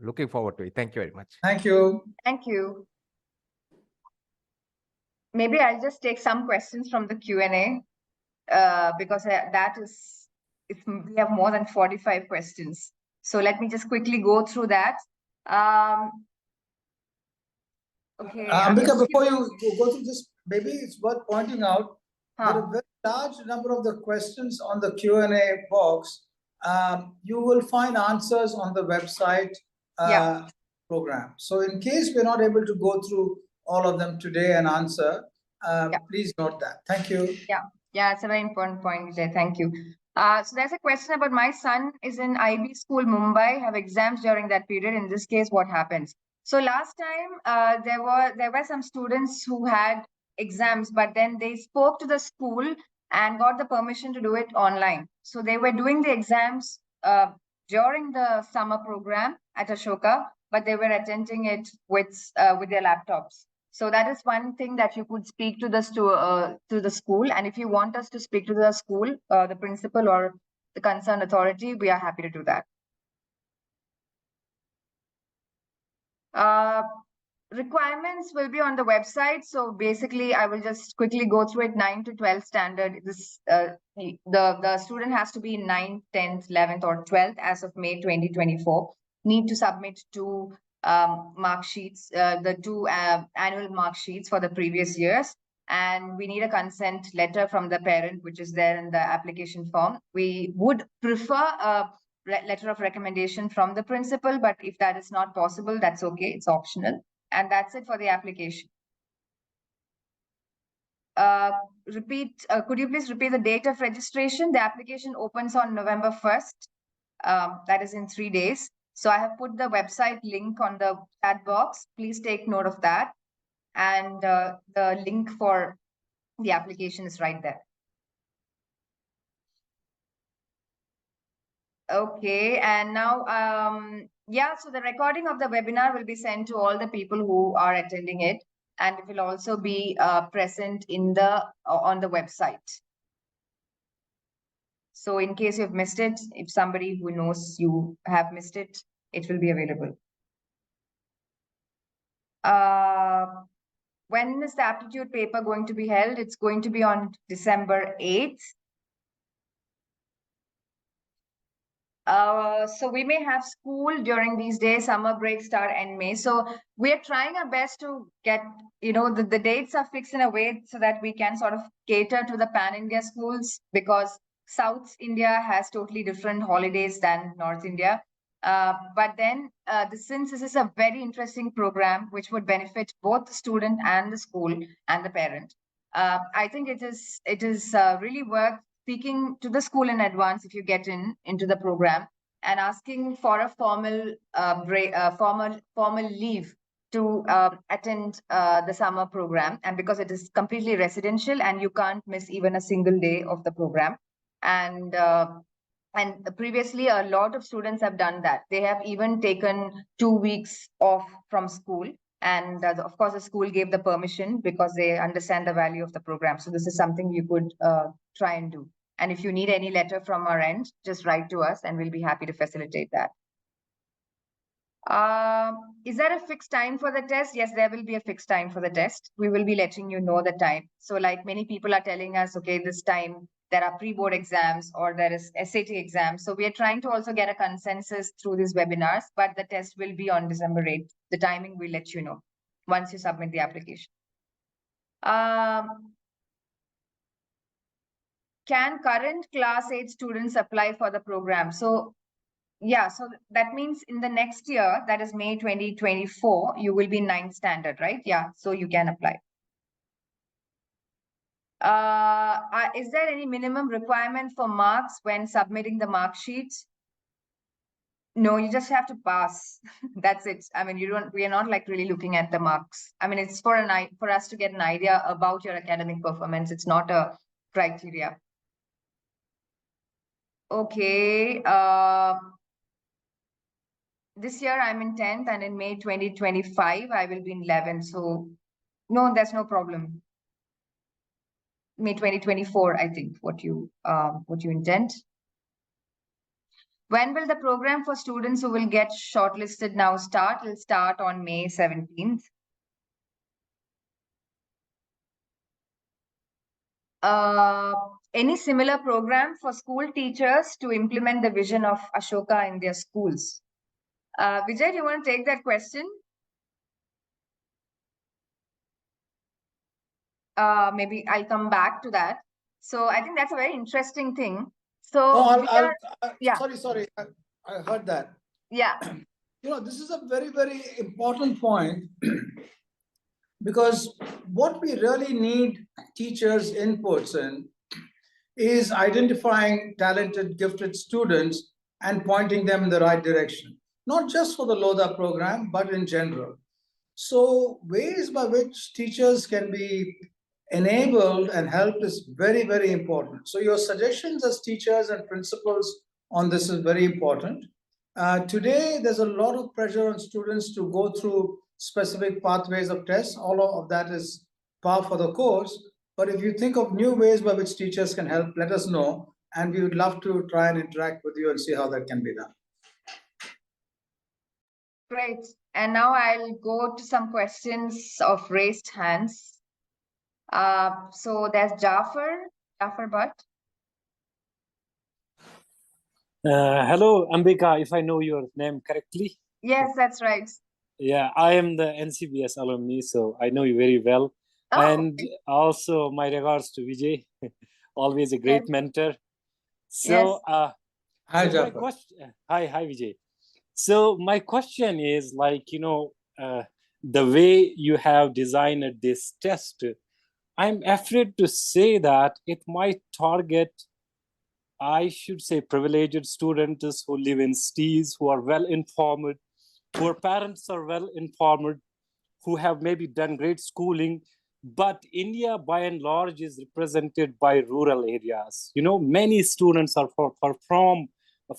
Looking forward to it. Thank you very much. Thank you. Thank you. Maybe I'll just take some questions from the Q&A because we have more than 45 questions. So let me just quickly go through that. Okay. Ambika, before you go through this, maybe it's worth pointing out that a very large number of the questions on the Q&A box, you will find answers on the website program. So in case we're not able to go through all of them today and answer, please note that. Thank you. Yeah, it's a very important point, Vijay. Thank you. So there's a question about my son is in IB school, Mumbai, have exams during that period. In this case, what happens? So last time, there were some students who had exams, but then they spoke to the school and got the permission to do it online. So they were doing the exams during the summer program at Ashoka, but they were attending it with their laptops. So that is one thing that you could speak to the school. And if you want us to speak to the school, the principal or the concerned authority, we are happy to do that. Requirements will be on the website. So basically, I will just quickly go through it. 9 to 12 standard. This the student has to be in 9th, 10th, 11th, or 12th as of May 2024. Need to submit two mark sheets, the two annual mark sheets for the previous years. And we need a consent letter from the parent, which is there in the application form. We would prefer a letter of recommendation from the principal, but if that is not possible, that's okay. It's optional. And that's it for the application. Could you please repeat the date of registration? The application opens on November 1st. That is in 3 days. So I have put the website link on the chat box. Please take note of that. And the link for the application is right there. Okay, and now, so the recording of the webinar will be sent to all the people who are attending it, and it will also be present in on the website. So in case you've missed it, if somebody who knows you have missed it, it will be available. When is the aptitude paper going to be held? It's going to be on December 8th. So we may have school during these days, summer break start end May. So we're trying our best to get, the dates are fixed in a way so that we can sort of cater to the pan-India schools, because South India has totally different holidays than North India. But then since this is a very interesting program, which would benefit both the student and the school and the parent, I think it is really worth speaking to the school in advance if you get into the program and asking for a formal leave to attend the summer program. And because it is completely residential and you can't miss even a single day of the program. And previously, a lot of students have done that. They have even taken 2 weeks off from school. And of course, the school gave the permission because they understand the value of the program. So this is something you could try and do. And if you need any letter from our end, just write to us and we'll be happy to facilitate that. Is there a fixed time for the test? Yes, there will be a fixed time for the test. We will be letting you know the time. So like many people are telling us, okay, this time there are pre-board exams or there is SAT exams. So we are trying to also get a consensus through these webinars, but the test will be on December 8th. The timing we'll let you know once you submit the application. Can current class 8 students apply for the program? So yeah, so that means in the next year, that is May 2024, you will be in 9th standard, right? Yeah, so you can apply. Is there any minimum requirement for marks when submitting the mark sheets? No, you just have to pass. That's it. I mean, we are not like really looking at the marks. I mean, it's for us to get an idea about your academic performance. It's not a criteria. Okay. This year I'm in 10th and in May 2025, I will be in 11th. So no, there's no problem. May 2024, I think what you intend. When will the program for students who will get shortlisted now start? It'll start on May 17th. Any similar program for school teachers to implement the vision of Ashoka in their schools? Vijay, do you want to take that question? Maybe I'll come back to that. So I think that's a very interesting thing. So sorry, I heard that. Yeah. This is a very, very important point because what we really need teachers' inputs in is identifying talented, gifted students and pointing them in the right direction, not just for the Lodha program, but in general. So ways by which teachers can be enabled and helped is very, very important. So your suggestions as teachers and principals on this is very important. Today, there's a lot of pressure on students to go through specific pathways of tests. All of that is par for the course. But if you think of new ways by which teachers can help, let us know. And we would love to try and interact with you and see how that can be done. Great. And now I'll go to some questions of raised hands. So there's Jafar Bhatt. Hello, Ambika, if I know your name correctly. Yes, that's right. Yeah, I am the NCBS alumni, so I know you very well. Oh, and okay. Also my regards to Vijay, always a great mentor. So, Hi, so Jafar. my question, hi Vijay. So my question is the way you have designed this test, I'm afraid to say that it might target, I should say, privileged students who live in cities, who are well informed, whose parents are well informed, who have maybe done great schooling. But India, by and large, is represented by rural areas. Many students are from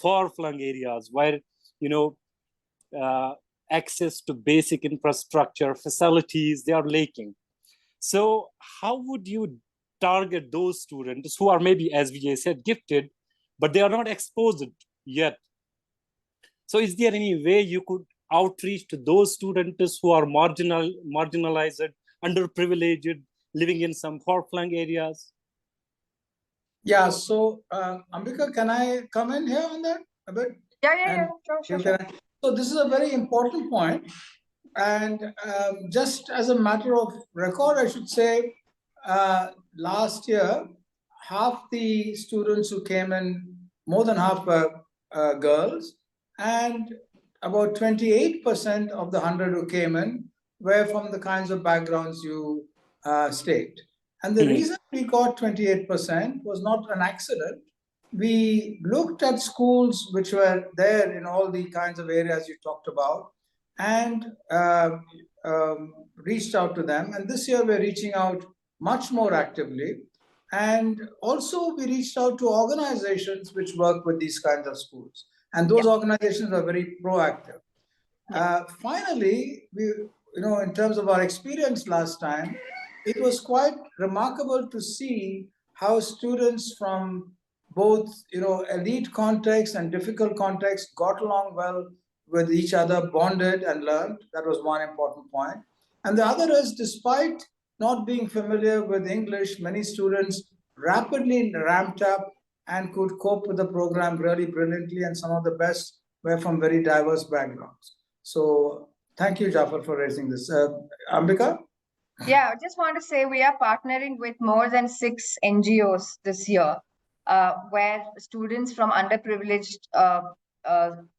far-flung areas where, access to basic infrastructure, facilities, they are lacking. So how would you target those students who are maybe, as Vijay said, gifted, but they are not exposed yet? So is there any way you could outreach to those students who are marginalized, underprivileged, living in some far-flung areas? Yeah, so Ambika, can I come in here on that a bit? Yeah. Sure. So this is a very important point. And just as a matter of record, I should say, last year, half the students who came in, more than half were girls, and about 28% of the 100 who came in were from the kinds of backgrounds you state. And the reason we got 28% was not an accident. We looked at schools which were there in all the kinds of areas you talked about and reached out to them. And this year we're reaching out much more actively. And also we reached out to organizations which work with these kinds of schools. And those organizations are very proactive. Finally, in terms of our experience last time, it was quite remarkable to see how students from both elite contexts and difficult contexts got along well with each other, bonded and learned. That was one important point. And the other is, despite not being familiar with English, many students rapidly ramped up and could cope with the program really brilliantly, and some of the best were from very diverse backgrounds. So thank you, Jafar, for raising this. Ambika? Yeah, I just want to say we are partnering with more than 6 NGOs this year, where students from underprivileged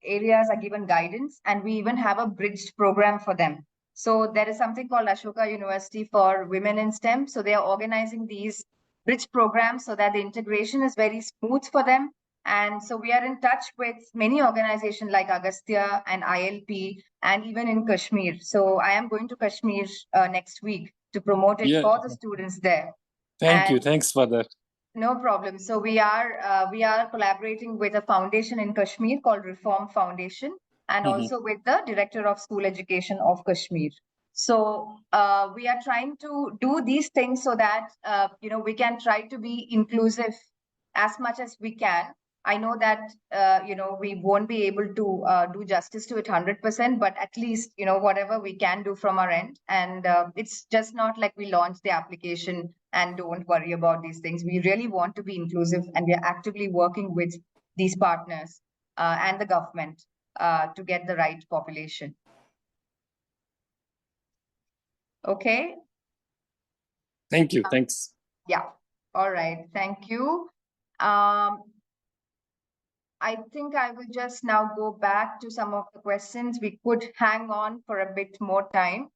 areas are given guidance, and we even have a bridged program for them. So there is something called Ashoka University for Women in STEM. So they are organizing these bridge programs so that the integration is very smooth for them. And so we are in touch with many organizations like Agastya and ILP, and even in Kashmir. So I am going to Kashmir next week to promote it for the students there. Thank you. Thanks for that. No problem. So we are collaborating with a foundation in Kashmir called Reform Foundation, and also with the Director of School Education of Kashmir. So we are trying to do these things so that we can try to be inclusive as much as we can. I know that we won't be able to do justice to it 100%, but at least whatever we can do from our end. And it's just not like we launch the application and don't worry about these things. We really want to be inclusive, and we are actively working with these partners and the government to get the right population. Okay. Thank you. Thanks. Yeah. All right. Thank you. I think I will just now go back to some of the questions. We could hang on for a bit more time.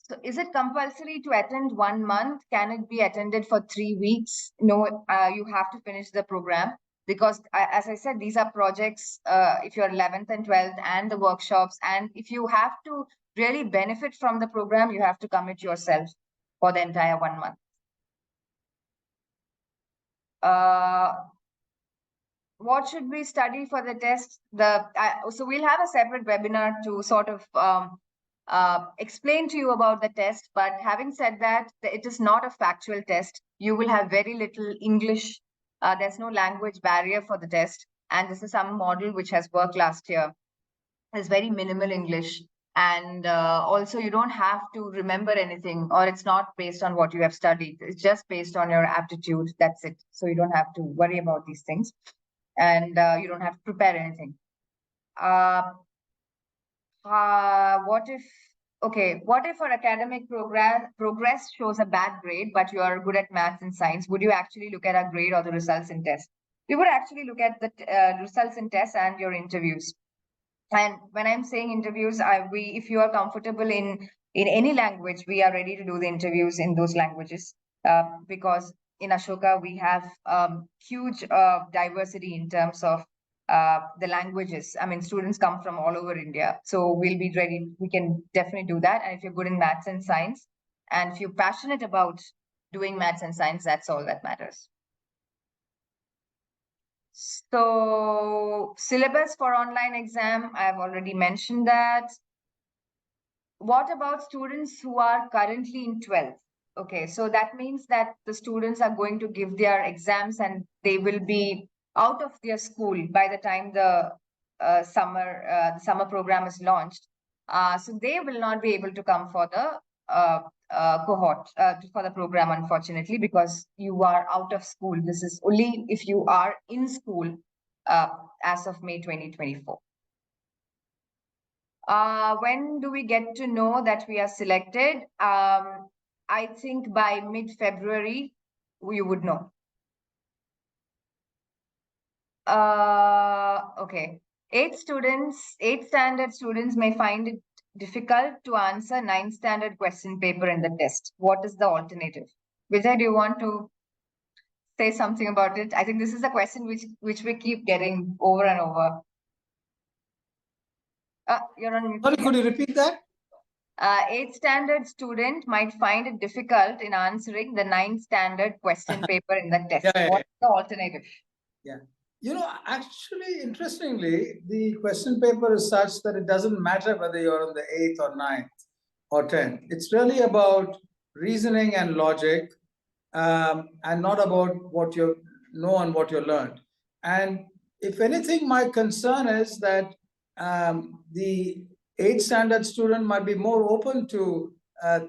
So is it compulsory to attend 1 month? Can it be attended for 3 weeks? No, you have to finish the program, because as I said, these are projects, if you're 11th and 12th, and the workshops. And if you have to really benefit from the program, you have to commit yourself for the entire 1 month. What should we study for the test? So we'll have a separate webinar to sort of explain to you about the test. But having said that, it is not a factual test. You will have very little English. There's no language barrier for the test. And this is some model which has worked last year. There's very minimal English. And also, you don't have to remember anything, or it's not based on what you have studied. It's just based on your aptitude. That's it. So you don't have to worry about these things. And you don't have to prepare anything. What if our academic progress shows a bad grade, but you are good at maths and science? Would you actually look at our grade or the results in tests? We would actually look at the results in tests and your interviews. And when I'm saying interviews, if you are comfortable in any language, we are ready to do the interviews in those languages, because in Ashoka we have huge diversity in terms of the languages. I mean, students come from all over India, so we'll be ready. We can definitely do that. And if you're good in maths and science, and if you're passionate about doing maths and science, that's all that matters. So syllabus for online exam, I've already mentioned that. What about students who are currently in 12th? Okay, so that means that the students are going to give their exams and they will be out of their school by the time the summer program is launched. So they will not be able to come for the cohort for the program, unfortunately, because you are out of school. This is only if you are in school as of May 2024. When do we get to know that we are selected? I think by mid-February, you would know. Okay. 8th standard students may find it difficult to answer 9th standard question paper in the test. What is the alternative? Vijay, do you want to say something about it? I think this is a question which we keep getting over and over. You're on mute. Sorry, could you repeat that? 8th standard student might find it difficult in answering the 9th standard question paper in the test. What's the alternative? Yeah. Actually, interestingly, the question paper is such that it doesn't matter whether you're on the 8th or 9th or 10th. It's really about reasoning and logic, and not about what you know and what you learned. And if anything, my concern is that the 8th standard student might be more open to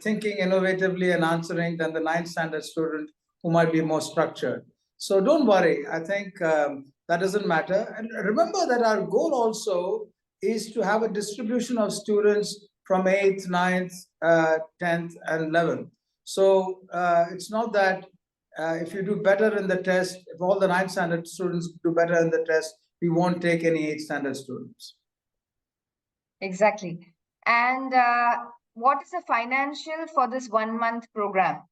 thinking innovatively and answering than the 9th standard student who might be more structured. So don't worry. I think that doesn't matter. And remember that our goal also is to have a distribution of students from 8th, 9th, 10th, and 11th. So it's not that if you do better in the test, if all the 9th standard students do better in the test, we won't take any 8th standard students. Exactly. And what is the financial for this 1 month program?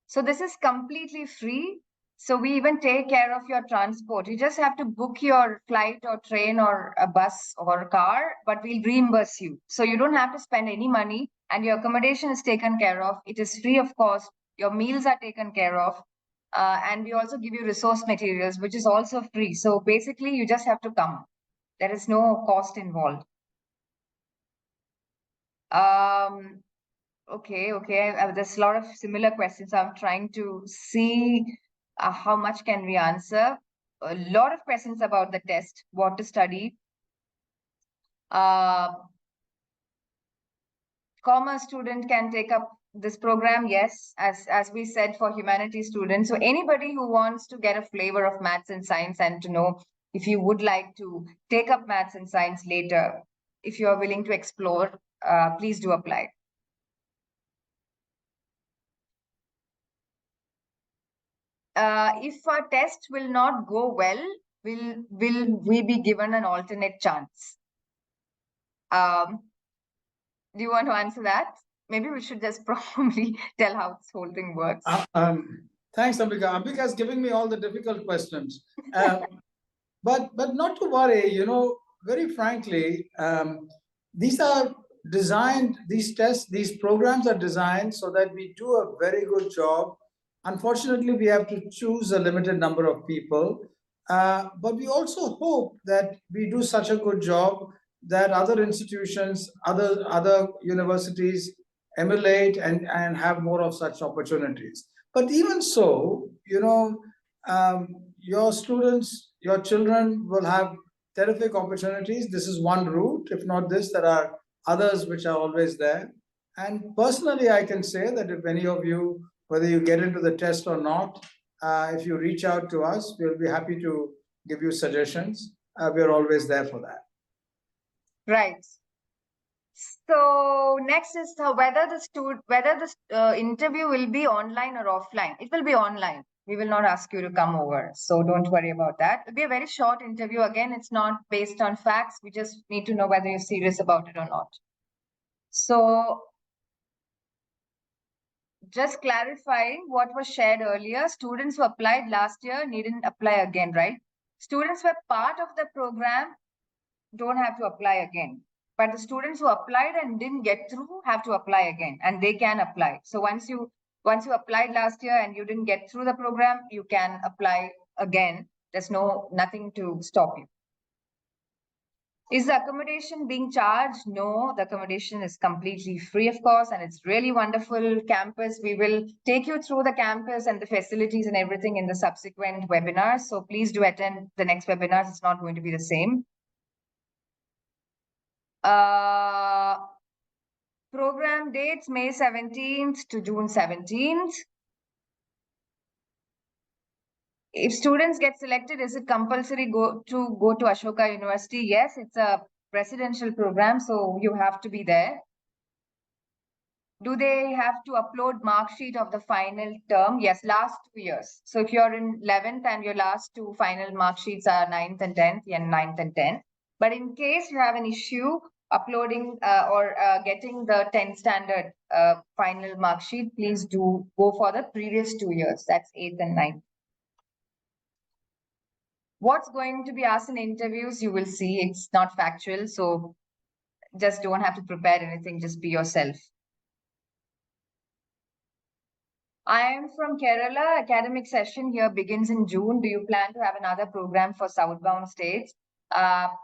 So this is completely free. So we even take care of your transport. You just have to book your flight or train or a bus or a car, but we'll reimburse you. So you don't have to spend any money and your accommodation is taken care of. It is free of cost. Your meals are taken care of. And we also give you resource materials, which is also free. So basically, you just have to come. There is no cost involved. Okay. There's a lot of similar questions. I'm trying to see how much can we answer. A lot of questions about the test, what to study. Commerce student can take up this program, yes, as we said, for humanities students. So anybody who wants to get a flavor of maths and science and to know if you would like to take up maths and science later, if you are willing to explore, please do apply. If our test will not go well, will we be given an alternate chance? Do you want to answer that? Maybe we should just probably tell how this whole thing works. Thanks, Ambika. Ambika is giving me all the difficult questions. But not to worry, very frankly, these are designed, these tests, these programs are designed so that we do a very good job. Unfortunately, we have to choose a limited number of people. But we also hope that we do such a good job that other institutions, other universities emulate and have more of such opportunities. But even so, your students, your children will have terrific opportunities. This is one route. If not this, there are others which are always there. And personally, I can say that if any of you, whether you get into the test or not, if you reach out to us, we'll be happy to give you suggestions. We're always there for that. Right. So next is whether the interview will be online or offline. It will be online. We will not ask you to come over. So don't worry about that. It'll be a very short interview. Again, it's not based on facts. We just need to know whether you're serious about it or not. So just clarifying what was shared earlier, students who applied last year needn't apply again, right? Students who are part of the program don't have to apply again. But the students who applied and didn't get through have to apply again, and they can apply. So once you applied last year and you didn't get through the program, you can apply again. There's nothing to stop you. Is the accommodation being charged? No, the accommodation is completely free, of course, and it's really wonderful campus. We will take you through the campus and the facilities and everything in the subsequent webinars. So please do attend the next webinars. It's not going to be the same. Program dates May 17th to June 17th. If students get selected, is it compulsory to go to Ashoka University? Yes, it's a presidential program, so you have to be there. Do they have to upload mark sheet of the final term? Yes, last 2 years. So if you're in 11th and your last 2 final mark sheets are 9th and 10th, and 9th and 10th. But in case you have an issue uploading or getting the 10th standard final mark sheet, please do go for the previous 2 years. That's 8th and 9th. What's going to be asked in interviews, you will see. It's not factual, so just don't have to prepare anything. Just be yourself. I am from Kerala. Academic session here begins in June. Do you plan to have another program for southbound states?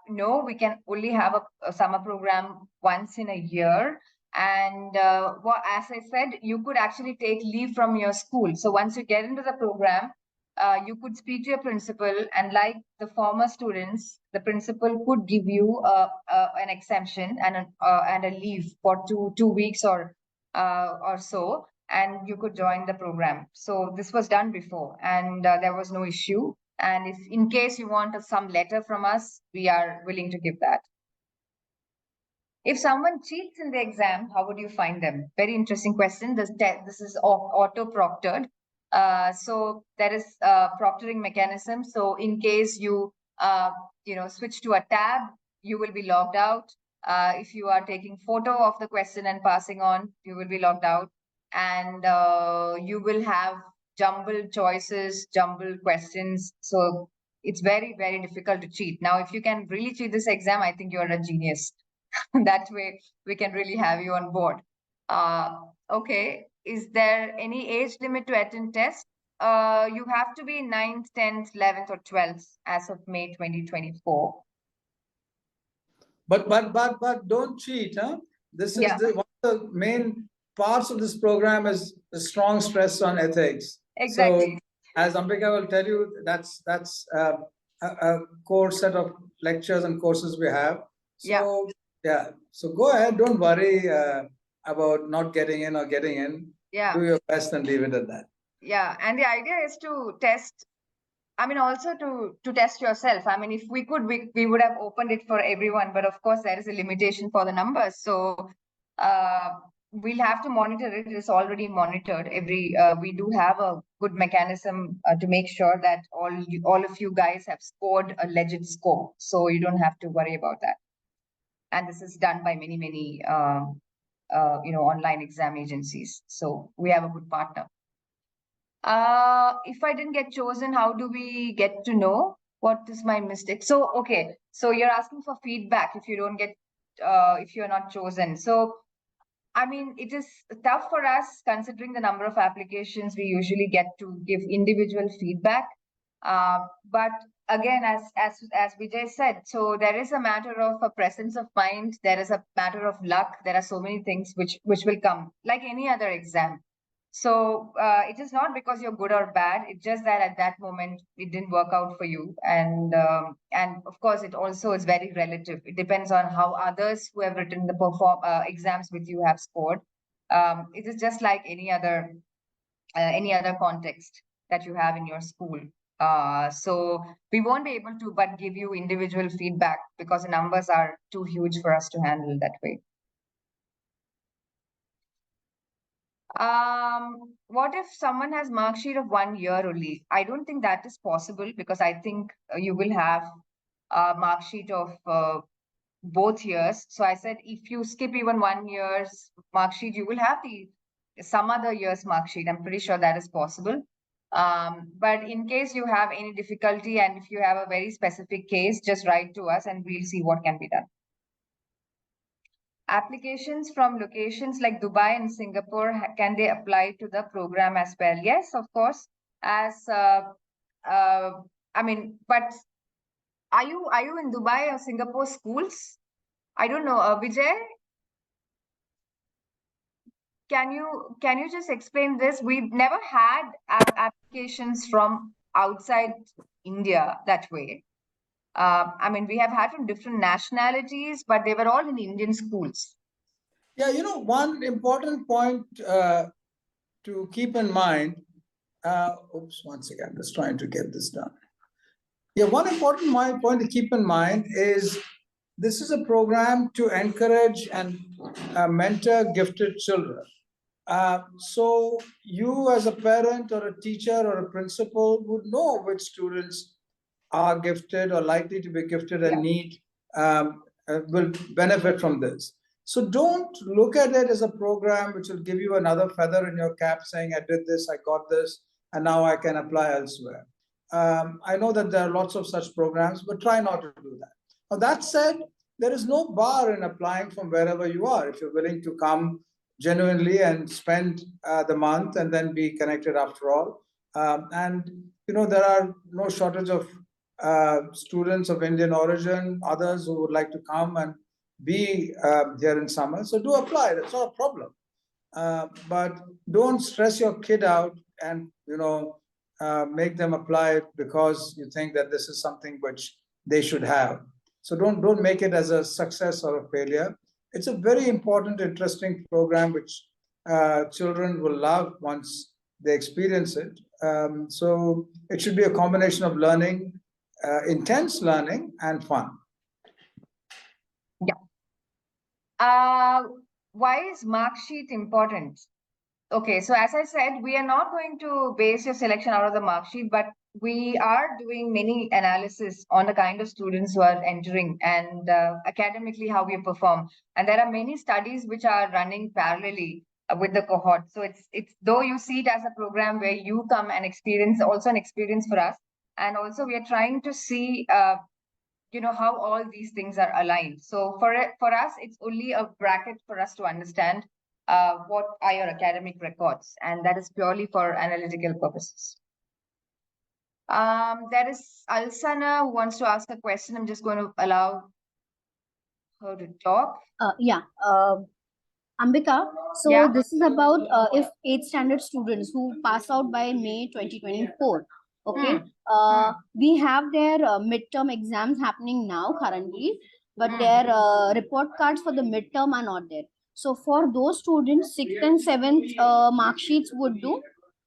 No, we can only have a summer program once in a year. And as I said, you could actually take leave from your school. So once you get into the program, you could speak to your principal, and like the former students, the principal could give you an exemption and a leave for two weeks or so, and you could join the program. So this was done before, and there was no issue. And if in case you want some letter from us, we are willing to give that. If someone cheats in the exam, how would you find them? Very interesting question. This is auto-proctored. So there is a proctoring mechanism. So in case you switch to a tab, you will be logged out. If you are taking photo of the question and passing on, you will be logged out. And you will have jumbled choices, jumbled questions. So it's very, very difficult to cheat. Now, if you can really cheat this exam, I think you're a genius. That way we can really have you on board. Okay, is there any age limit to attend test? You have to be 9th, 10th, 11th or 12th as of May 2024. But don't cheat, huh? This is one of the main parts of this program is the strong stress on ethics. Exactly. So as Ambika will tell you, that's a core set of lectures and courses we have. So yeah, so go ahead, don't worry about not getting in or getting in. Yeah. Do your best and leave it at that. Yeah, and the idea is to test, I mean, also to test yourself. I mean, if we could, we would have opened it for everyone, but of course there is a limitation for the numbers. So we'll have to monitor it. It's already monitored. We do have a good mechanism to make sure that all of you guys have scored a legit score. So you don't have to worry about that. And this is done by many online exam agencies. So we have a good partner. If I didn't get chosen, how do we get to know what is my mistake? So, okay. So you're asking for feedback if you don't get, if you're not chosen. So, I mean, it is tough for us considering the number of applications we usually get to give individual feedback. But again, as Vijay said, so there is a matter of a presence of mind. There is a matter of luck. There are so many things which will come like any other exam. So it is not because you're good or bad. It's just that at that moment it didn't work out for you, and of course it also is very relative. It depends on how others who have written the exams with you have scored. It is just like any other context that you have in your school. So we won't be able to but give you individual feedback because the numbers are too huge for us to handle that way. What if someone has mark sheet of 1 year only? I don't think that is possible because I think you will have a mark sheet of both years. So I said, if you skip even 1 year's mark sheet, you will have some other year's mark sheet. I'm pretty sure that is possible. But in case you have any difficulty and if you have a very specific case, just write to us and we'll see what can be done. Applications from locations like Dubai and Singapore, can they apply to the program as well? Yes, of course. I mean, but are you in Dubai or Singapore schools? I don't know. Vijay, can you just explain this? We've never had applications from outside India that way. I mean, we have had from different nationalities, but they were all in Indian schools. Yeah, one important point to keep in mind. Once again, just trying to get this done. Yeah, one important point to keep in mind is this is a program to encourage and mentor gifted children. So you as a parent or a teacher or a principal would know which students are gifted or likely to be gifted and will benefit from this. So don't look at it as a program which will give you another feather in your cap saying, I did this, I got this, and now I can apply elsewhere. I know that there are lots of such programs, but try not to do that. Now, that said, there is no bar in applying from wherever you are. If you're willing to come genuinely and spend the month and then be connected after all. And, there are no shortage of students of Indian origin, others who would like to come and be here in summer. So do apply, that's not a problem. But don't stress your kid out and, make them apply because you think that this is something which they should have. So don't make it as a success or a failure. It's a very important, interesting program which children will love once they experience it. So it should be a combination of learning, intense learning, and fun. Why is mark sheet important? Okay, so as I said, we are not going to base your selection out of the mark sheet, but we are doing many analysis on the kind of students who are entering and academically how we perform. And there are many studies which are running parallelly with the cohort. So it's though you see it as a program where you come and experience, also an experience for us. And also we are trying to see how all these things are aligned. So for us, it's only a bracket for us to understand what are your academic records, and that is purely for analytical purposes. There is Alsana who wants to ask a question. I'm just going to allow her to talk. Ambika, so Yeah. this is about if 8th standard students who pass out by May 2024, okay, we have their midterm exams happening now currently, but their report cards for the midterm are not there. So for those students, 6th and 7th mark sheets would do?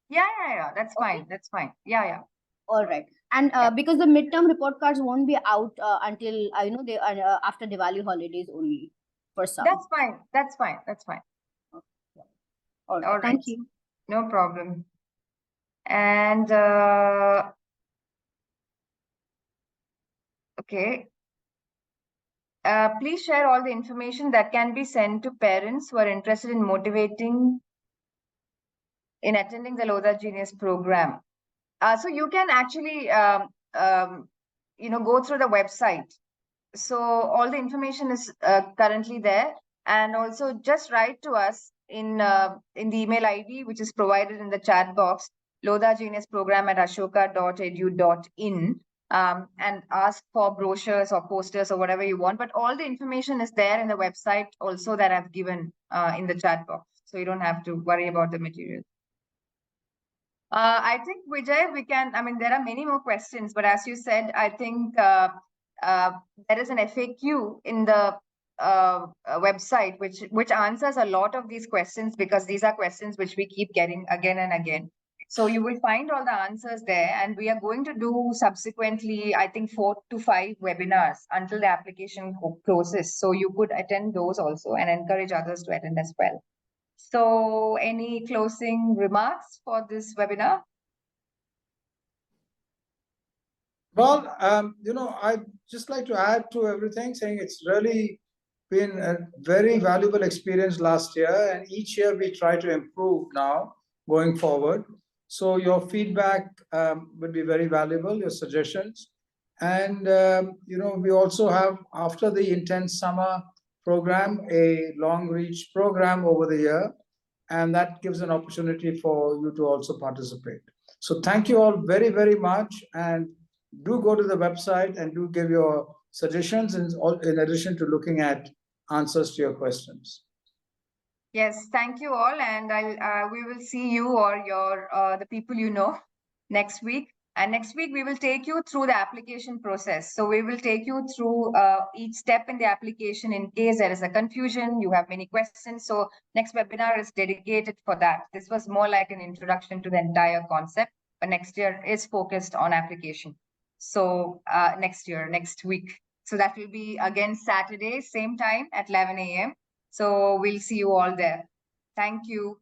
Yeah, that's fine. That's fine. Yeah. All right. And because the midterm report cards won't be out until, they are after Diwali holidays only for some. That's fine. That's fine. All right. All right. Thank you. No problem. And okay. Please share all the information that can be sent to parents who are interested in attending the Lodha Genius Programme. So you can actually, go through the website. So all the information is currently there, and also just write to us in the email ID which is provided in the chat box, lodhageniusprogramme@ashoka.edu.in, and ask for brochures or posters or whatever you want. But all the information is there in the website also that I've given in the chat box, so you don't have to worry about the material. I think, Vijay, there are many more questions, but as you said, I think there is an FAQ in the website which answers a lot of these questions, because these are questions which we keep getting again and again. So you will find all the answers there, and we are going to do subsequently, I think, 4 to 5 webinars until the application closes. So you could attend those also and encourage others to attend as well. So any closing remarks for this webinar? Well, I'd just like to add to everything, saying it's really been a very valuable experience last year, and each year we try to improve now going forward. So your feedback would be very valuable, your suggestions. And, we also have, after the intense summer program, a long reach program over the year, and that gives an opportunity for you to also participate. So thank you all very, very much, and do go to the website and do give your suggestions in addition to looking at answers to your questions. Yes, thank you all, and we will see you or the people next week. And next week we will take you through the application process. So we will take you through each step in the application in case there is a confusion, you have many questions. So next webinar is dedicated for that. This was more like an introduction to the entire concept, but next year is focused on application. So next week. So that will be again Saturday, same time at 11 a.m. So we'll see you all there. Thank you.